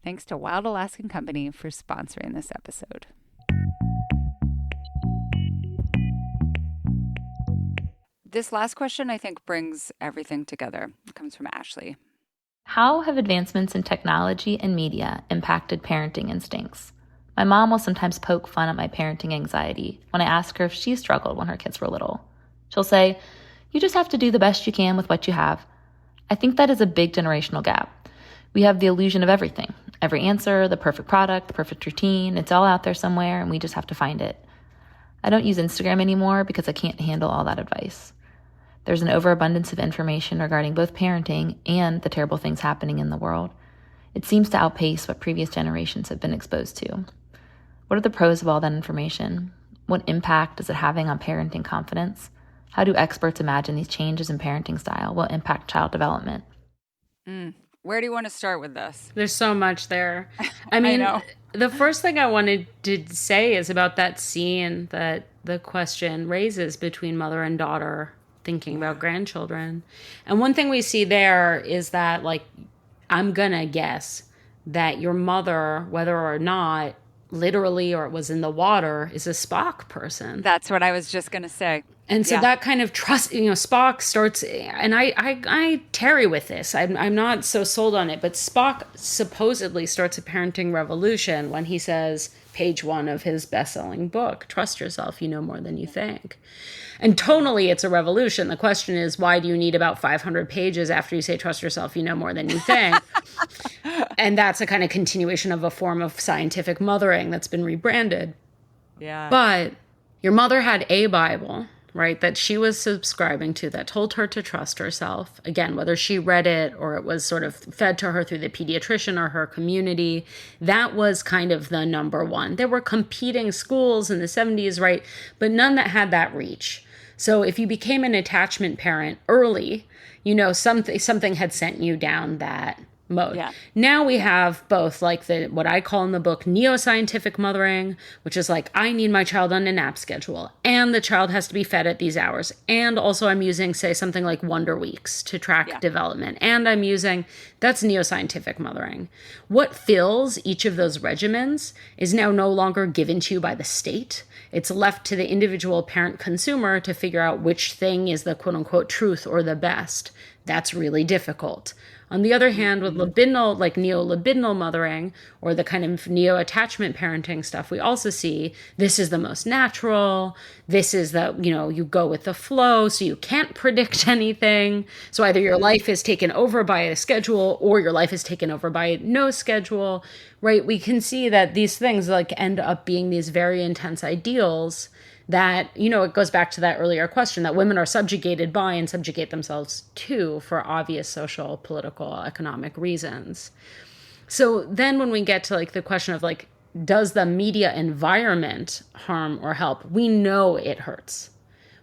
Thanks to Wild Alaskan Company for sponsoring this episode. This last question, I think, brings everything together. It comes from Ashley. How have advancements in technology and media impacted parenting instincts? My mom will sometimes poke fun at my parenting anxiety when I ask her if she struggled when her kids were little. She'll say, "You just have to do the best you can with what you have." I think that is a big generational gap. We have the illusion of everything. Every answer, the perfect product, the perfect routine, it's all out there somewhere and we just have to find it. I don't use Instagram anymore because I can't handle all that advice. There's an overabundance of information regarding both parenting and the terrible things happening in the world. It seems to outpace what previous generations have been exposed to. What are the pros of all that information? What impact is it having on parenting confidence? How do experts imagine these changes in parenting style will impact child development? Where do you want to start with this? There's so much there. I mean, the first thing I wanted to say is about that scene that the question raises between mother and daughter thinking about grandchildren. And one thing we see there is that, like, I'm gonna guess that your mother, whether or not literally or it was in the water, is a Spock person. That's what I was just gonna say. And so that kind of trust, Spock starts, and I tarry with this. I'm not so sold on it, but Spock supposedly starts a parenting revolution when he says, page 1 of his best-selling book, "Trust yourself, you know more than you think." And tonally, it's a revolution. The question is, why do you need about 500 pages after you say, "Trust yourself, you know more than you think"? And that's a kind of continuation of a form of scientific mothering that's been rebranded. Yeah. But your mother had a Bible, right, that she was subscribing to that told her to trust herself. Again, whether she read it or it was sort of fed to her through the pediatrician or her community, that was kind of the number one. There were competing schools in the 70s, right, but none that had that reach. So if you became an attachment parent early, something had sent you down that mode. Yeah. Now we have both, like, what I call in the book neo-scientific mothering, which is like, I need my child on a nap schedule and the child has to be fed at these hours. And also I'm using, say, something like Wonder Weeks to track development. And I'm using, that's neo-scientific mothering. What fills each of those regimens is now no longer given to you by the state. It's left to the individual parent consumer to figure out which thing is the quote unquote truth or the best. That's really difficult. On the other hand, with libidinal, like neo-libidinal mothering or the kind of neo-attachment parenting stuff, we also see this is the most natural. This is the, you go with the flow, so you can't predict anything. So either your life is taken over by a schedule or your life is taken over by no schedule, right? We can see that these things like end up being these very intense ideals that, it goes back to that earlier question that women are subjugated by and subjugate themselves to for obvious social, political, economic reasons. So then when we get to like the question of like, does the media environment harm or help? We know it hurts.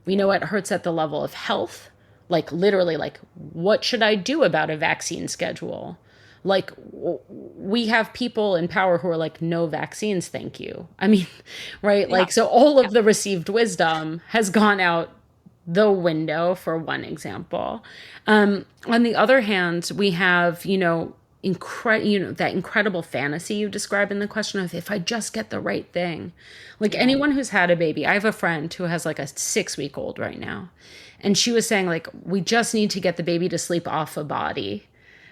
We know it hurts at the level of health, like literally like, what should I do about a vaccine schedule? Like, we have people in power who are like, no vaccines, thank you. I mean, right? Yeah. Like, so all of the received wisdom has gone out the window, for one example. On the other hand, we have, that incredible fantasy you describe in the question of if I just get the right thing. Like anyone who's had a baby, I have a friend who has like a 6-week-old right now. And she was saying like, we just need to get the baby to sleep off a body.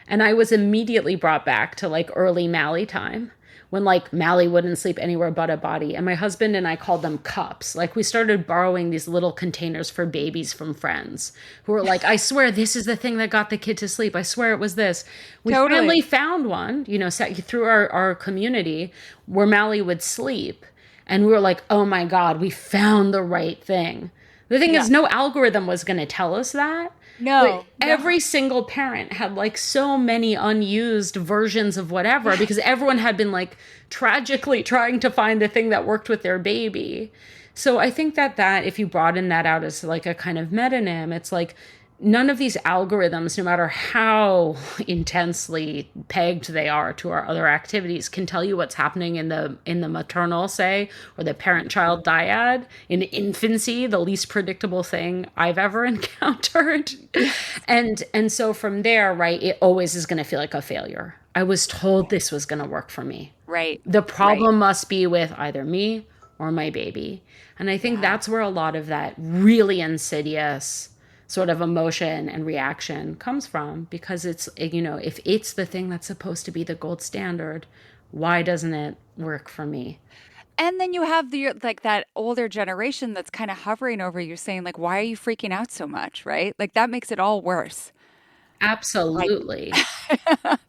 And I was immediately brought back to like early Mally time when like Mally wouldn't sleep anywhere but a body. And my husband and I called them cups. Like we started borrowing these little containers for babies from friends who were like, I swear this is the thing that got the kid to sleep. I swear it was this. We finally found one, through our community where Mally would sleep. And we were like, oh my God, we found the right thing. The thing is, no algorithm was going to tell us that. No. But every single parent had like so many unused versions of whatever because everyone had been like tragically trying to find the thing that worked with their baby. So I think that if you broaden that out as like a kind of metonym, it's like none of these algorithms, no matter how intensely pegged they are to our other activities, can tell you what's happening in the maternal, say, or the parent-child dyad in infancy, the least predictable thing I've ever encountered. And so from there, right, it always is going to feel like a failure. I was told this was going to work for me. Right. The problem must be with either me or my baby. And I think that's where a lot of that really insidious sort of emotion and reaction comes from, because it's, if it's the thing that's supposed to be the gold standard, why doesn't it work for me? And then you have that older generation that's kind of hovering over you saying like, why are you freaking out so much? Right. Like that makes it all worse. Absolutely. Like,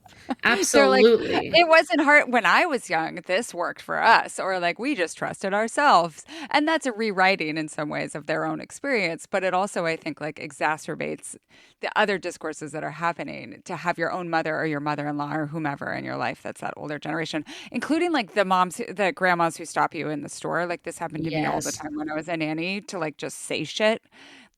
absolutely. Like, it wasn't hard when I was young. This worked for us, or like we just trusted ourselves. And that's a rewriting in some ways of their own experience. But it also, I think, like exacerbates the other discourses that are happening to have your own mother or your mother-in-law or whomever in your life that's that older generation, including like the grandmas who stop you in the store. Like this happened to me all the time when I was a nanny, to like just say shit.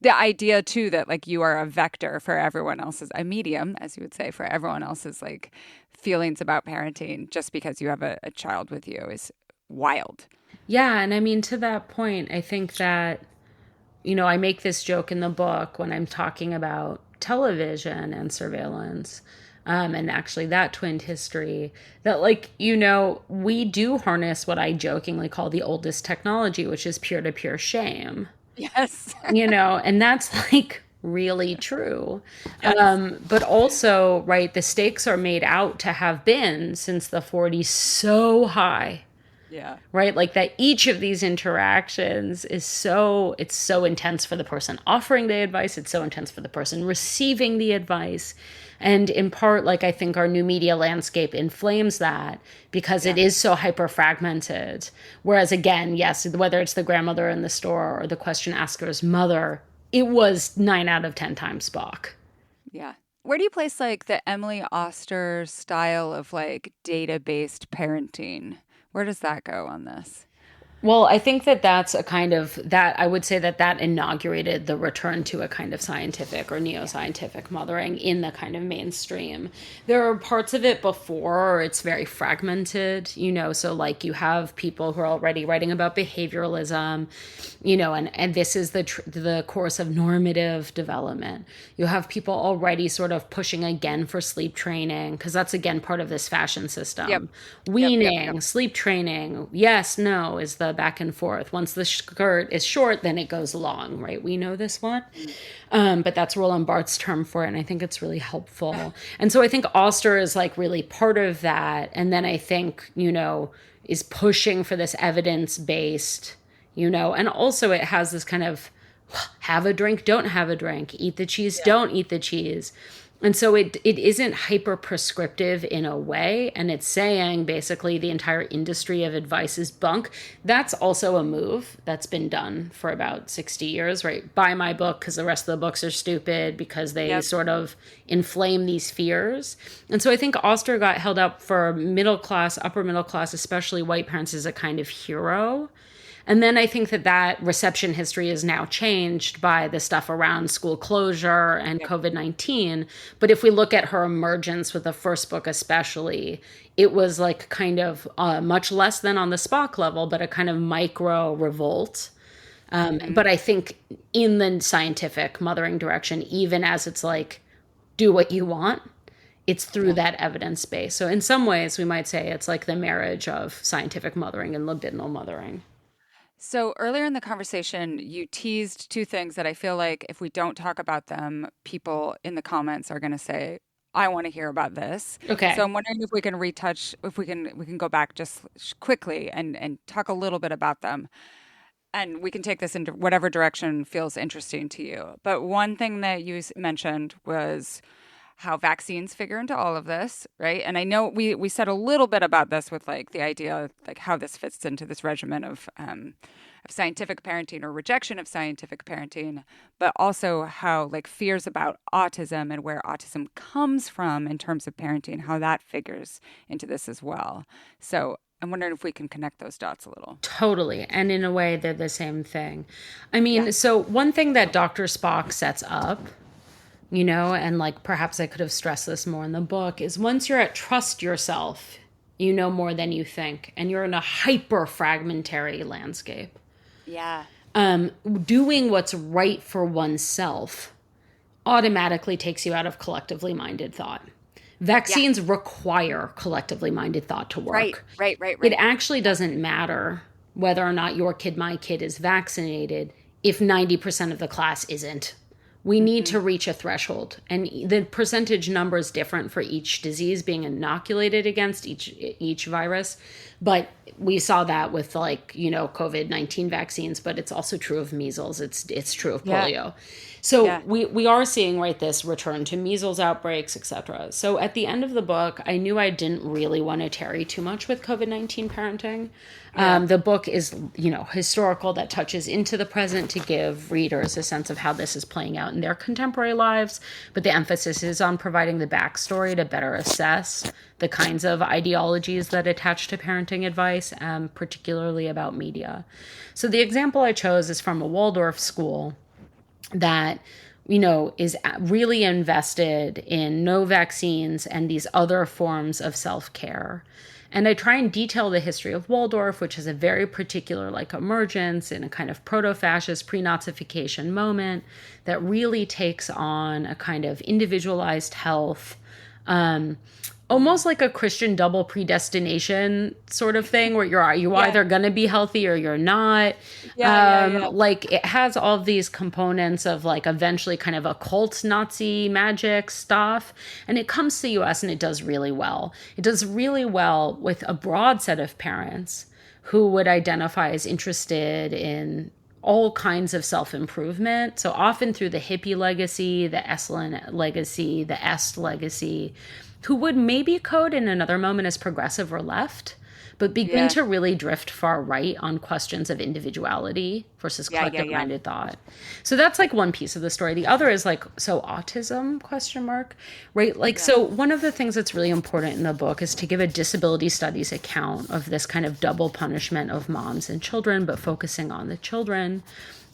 The idea too that like you are a vector for everyone else's, a medium, as you would say, for everyone else's like feelings about parenting just because you have a child with you is wild. Yeah. And I mean, to that point, I think that, I make this joke in the book when I'm talking about television and surveillance, and actually that twinned history, that like, we do harness what I jokingly call the oldest technology, which is peer-to-peer shame. Yes. And that's like really true. Yes. But also, right, the stakes are made out to have been since the 40s so high. Yeah. Right. Like that each of these interactions it's so intense for the person offering the advice. It's so intense for the person receiving the advice. And in part, like, I think our new media landscape inflames that because it is so hyper fragmented. Whereas again, yes, whether it's the grandmother in the store or the question asker's mother, it was 9 out of 10 times Spock. Yeah. Where do you place like the Emily Oster style of like data-based parenting? Where does that go on this? Well, I think that's a kind of that I would say that inaugurated the return to a kind of scientific or neo-scientific mothering in the kind of mainstream. There are parts of it before it's very fragmented, so like you have people who are already writing about behavioralism, and this is the course of normative development. You have people already sort of pushing again for sleep training, because that's again part of this fashion system. Weaning, sleep training, yes, no, is the back and forth. Once the skirt is short, then it goes long, right? We know this one. But that's Roland Barthes' term for it, and I think it's really helpful. And so I think Auster is like really part of that. And then I think, is pushing for this evidence-based, and also it has this kind of have a drink, don't have a drink, eat the cheese, don't eat the cheese. And so it isn't hyper prescriptive in a way. And it's saying basically the entire industry of advice is bunk. That's also a move that's been done for about 60 years, right? Buy my book because the rest of the books are stupid, because they sort of inflame these fears. And so I think Auster got held up for middle class, upper middle class, especially white parents, as a kind of hero. And then I think that reception history is now changed by the stuff around school closure and COVID-19. But if we look at her emergence with the first book especially, it was like kind of much less than on the Spock level, but a kind of micro revolt. But I think in the scientific mothering direction, even as it's like, do what you want, it's through that evidence base. So in some ways, we might say it's like the marriage of scientific mothering and libidinal mothering. So earlier in the conversation, you teased two things that I feel like if we don't talk about them, people in the comments are going to say, I want to hear about this. Okay. So I'm wondering if we can retouch, if we can go back just quickly and talk a little bit about them. And we can take this into whatever direction feels interesting to you. But one thing that you mentioned was how vaccines figure into all of this, right? And I know we said a little bit about this with like the idea of like how this fits into this regimen of scientific parenting or rejection of scientific parenting, but also how like fears about autism and where autism comes from in terms of parenting, how that figures into this as well. So I'm wondering if we can connect those dots a little. Totally. And in a way, they're the same thing. I mean, so one thing that Dr. Spock sets up, and like perhaps I could have stressed this more in the book, is once you're at trust yourself, you know more than you think, and you're in a hyper fragmentary landscape. Yeah. Doing what's right for oneself automatically takes you out of collectively minded thought. Vaccines require collectively minded thought to work. Right. It actually doesn't matter whether or not your kid, my kid, is vaccinated if 90% of the class isn't. We need to reach a threshold, and the percentage number is different for each disease being inoculated against each virus. But we saw that with like, COVID-19 vaccines, but it's also true of measles. It's true of polio. So we are seeing, right, this return to measles outbreaks, et cetera. So at the end of the book, I knew I didn't really want to tarry too much with COVID-19 parenting. The book is, historical, that touches into the present to give readers a sense of how this is playing out in their contemporary lives. But the emphasis is on providing the backstory to better assess the kinds of ideologies that attach to parenting advice, particularly about media. So the example I chose is from a Waldorf school that, is really invested in no vaccines and these other forms of self-care. And I try and detail the history of Waldorf, which is a very particular emergence in a kind of proto-fascist pre-Nazification moment that really takes on a kind of individualized health, almost like a Christian double predestination sort of thing, where you're either going to be healthy or you're not. Like it has all of these components of like eventually kind of occult Nazi magic stuff. And it comes to the US and it does really well. It does really well with a broad set of parents who would identify as interested in all kinds of self-improvement. So often through the hippie legacy, the Esalen legacy, the Est legacy, who would maybe code in another moment as progressive or left, but begin to really drift far right on questions of individuality versus collective-minded thought. So that's like one piece of the story. The other is like, so autism, ? Right? Like, so one of the things that's really important in the book is to give a disability studies account of this kind of double punishment of moms and children, but focusing on the children.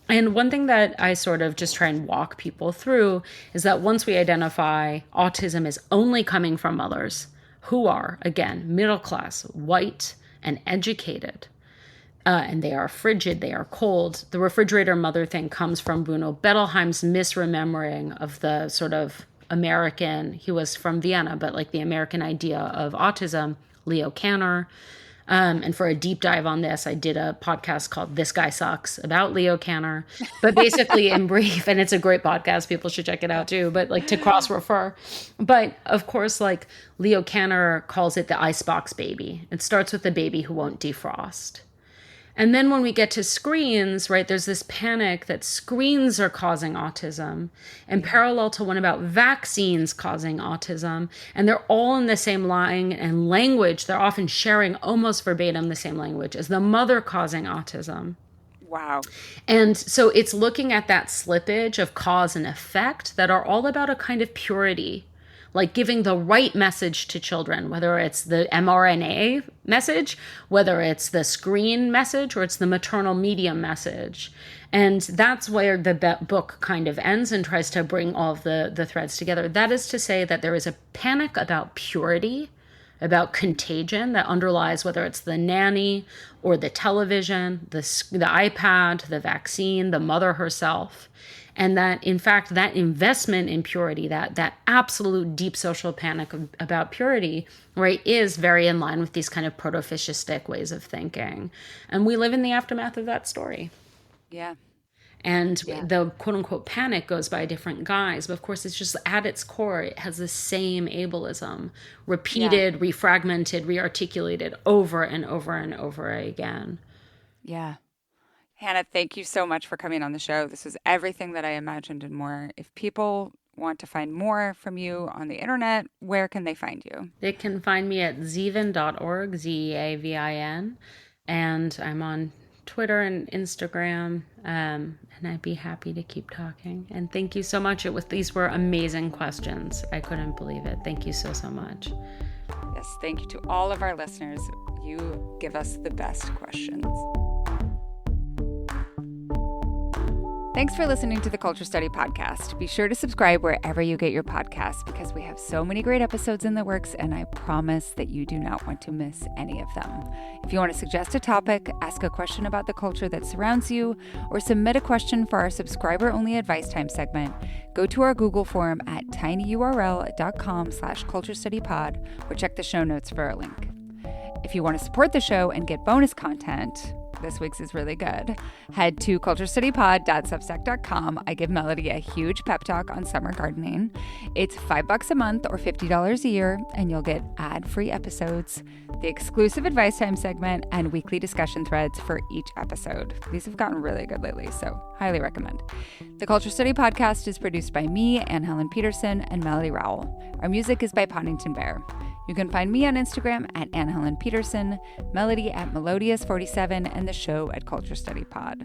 And one thing that I sort of just try and walk people through is that once we identify autism is only coming from mothers who are, again, middle class, white, and educated, and they are frigid, they are cold. The refrigerator mother thing comes from Bruno Bettelheim's misremembering of the sort of American, he was from Vienna, but like the American idea of autism, Leo Kanner. And for a deep dive on this, I did a podcast called This Guy Sucks about Leo Kanner. But basically, in brief, and it's a great podcast, people should check it out too, but like to cross-refer. But of course, like Leo Kanner calls it the icebox baby. It starts with the baby who won't defrost. And then when we get to screens, right, there's this panic that screens are causing autism, and parallel to one about vaccines causing autism. And they're all in the same line and language. They're often sharing almost verbatim the same language as the mother causing autism. Wow. And so it's looking at that slippage of cause and effect that are all about a kind of purity, like giving the right message to children, whether it's the mRNA message, whether it's the screen message, or it's the maternal medium message. And that's where the book kind of ends and tries to bring all of the threads together. That is to say that there is a panic about purity, about contagion that underlies whether it's the nanny or the television, the iPad, the vaccine, the mother herself. And that, in fact, that investment in purity, that absolute deep social panic about purity, right, is very in line with these kind of proto-fascistic ways of thinking. And we live in the aftermath of that story. Yeah. And the quote-unquote panic goes by different guise. But, of course, it's just at its core, it has the same ableism, repeated, refragmented, rearticulated over and over and over again. Yeah. Hannah, thank you so much for coming on the show. This is everything that I imagined and more. If people want to find more from you on the internet, where can they find you? They can find me at zeavin.org, Zeavin, and I'm on Twitter and Instagram, and I'd be happy to keep talking. And thank you so much. These were amazing questions. I couldn't believe it. Thank you so much. Yes, thank you to all of our listeners. You give us the best questions. Thanks for listening to the Culture Study Podcast. Be sure to subscribe wherever you get your podcasts because we have so many great episodes in the works, and I promise that you do not want to miss any of them. If you want to suggest a topic, ask a question about the culture that surrounds you, or submit a question for our subscriber-only advice time segment, go to our Google form at tinyurl.com/culturestudypod or check the show notes for a link. If you want to support the show and get bonus content, this week's is really good, head to culturestudypod.substack.com. I give Melody a huge pep talk on summer gardening. It's $5 a month or $50 a year, and you'll get ad-free episodes, the exclusive advice time segment, and weekly discussion threads for each episode. These have gotten really good lately, so highly recommend. The Culture Study Podcast is produced by me, Anne Helen Peterson, and Melody Rowell. Our music is by Poddington Bear. You can find me on Instagram at Anne Helen Peterson, Melody at Melodious47, and the show at Culture Study Pod.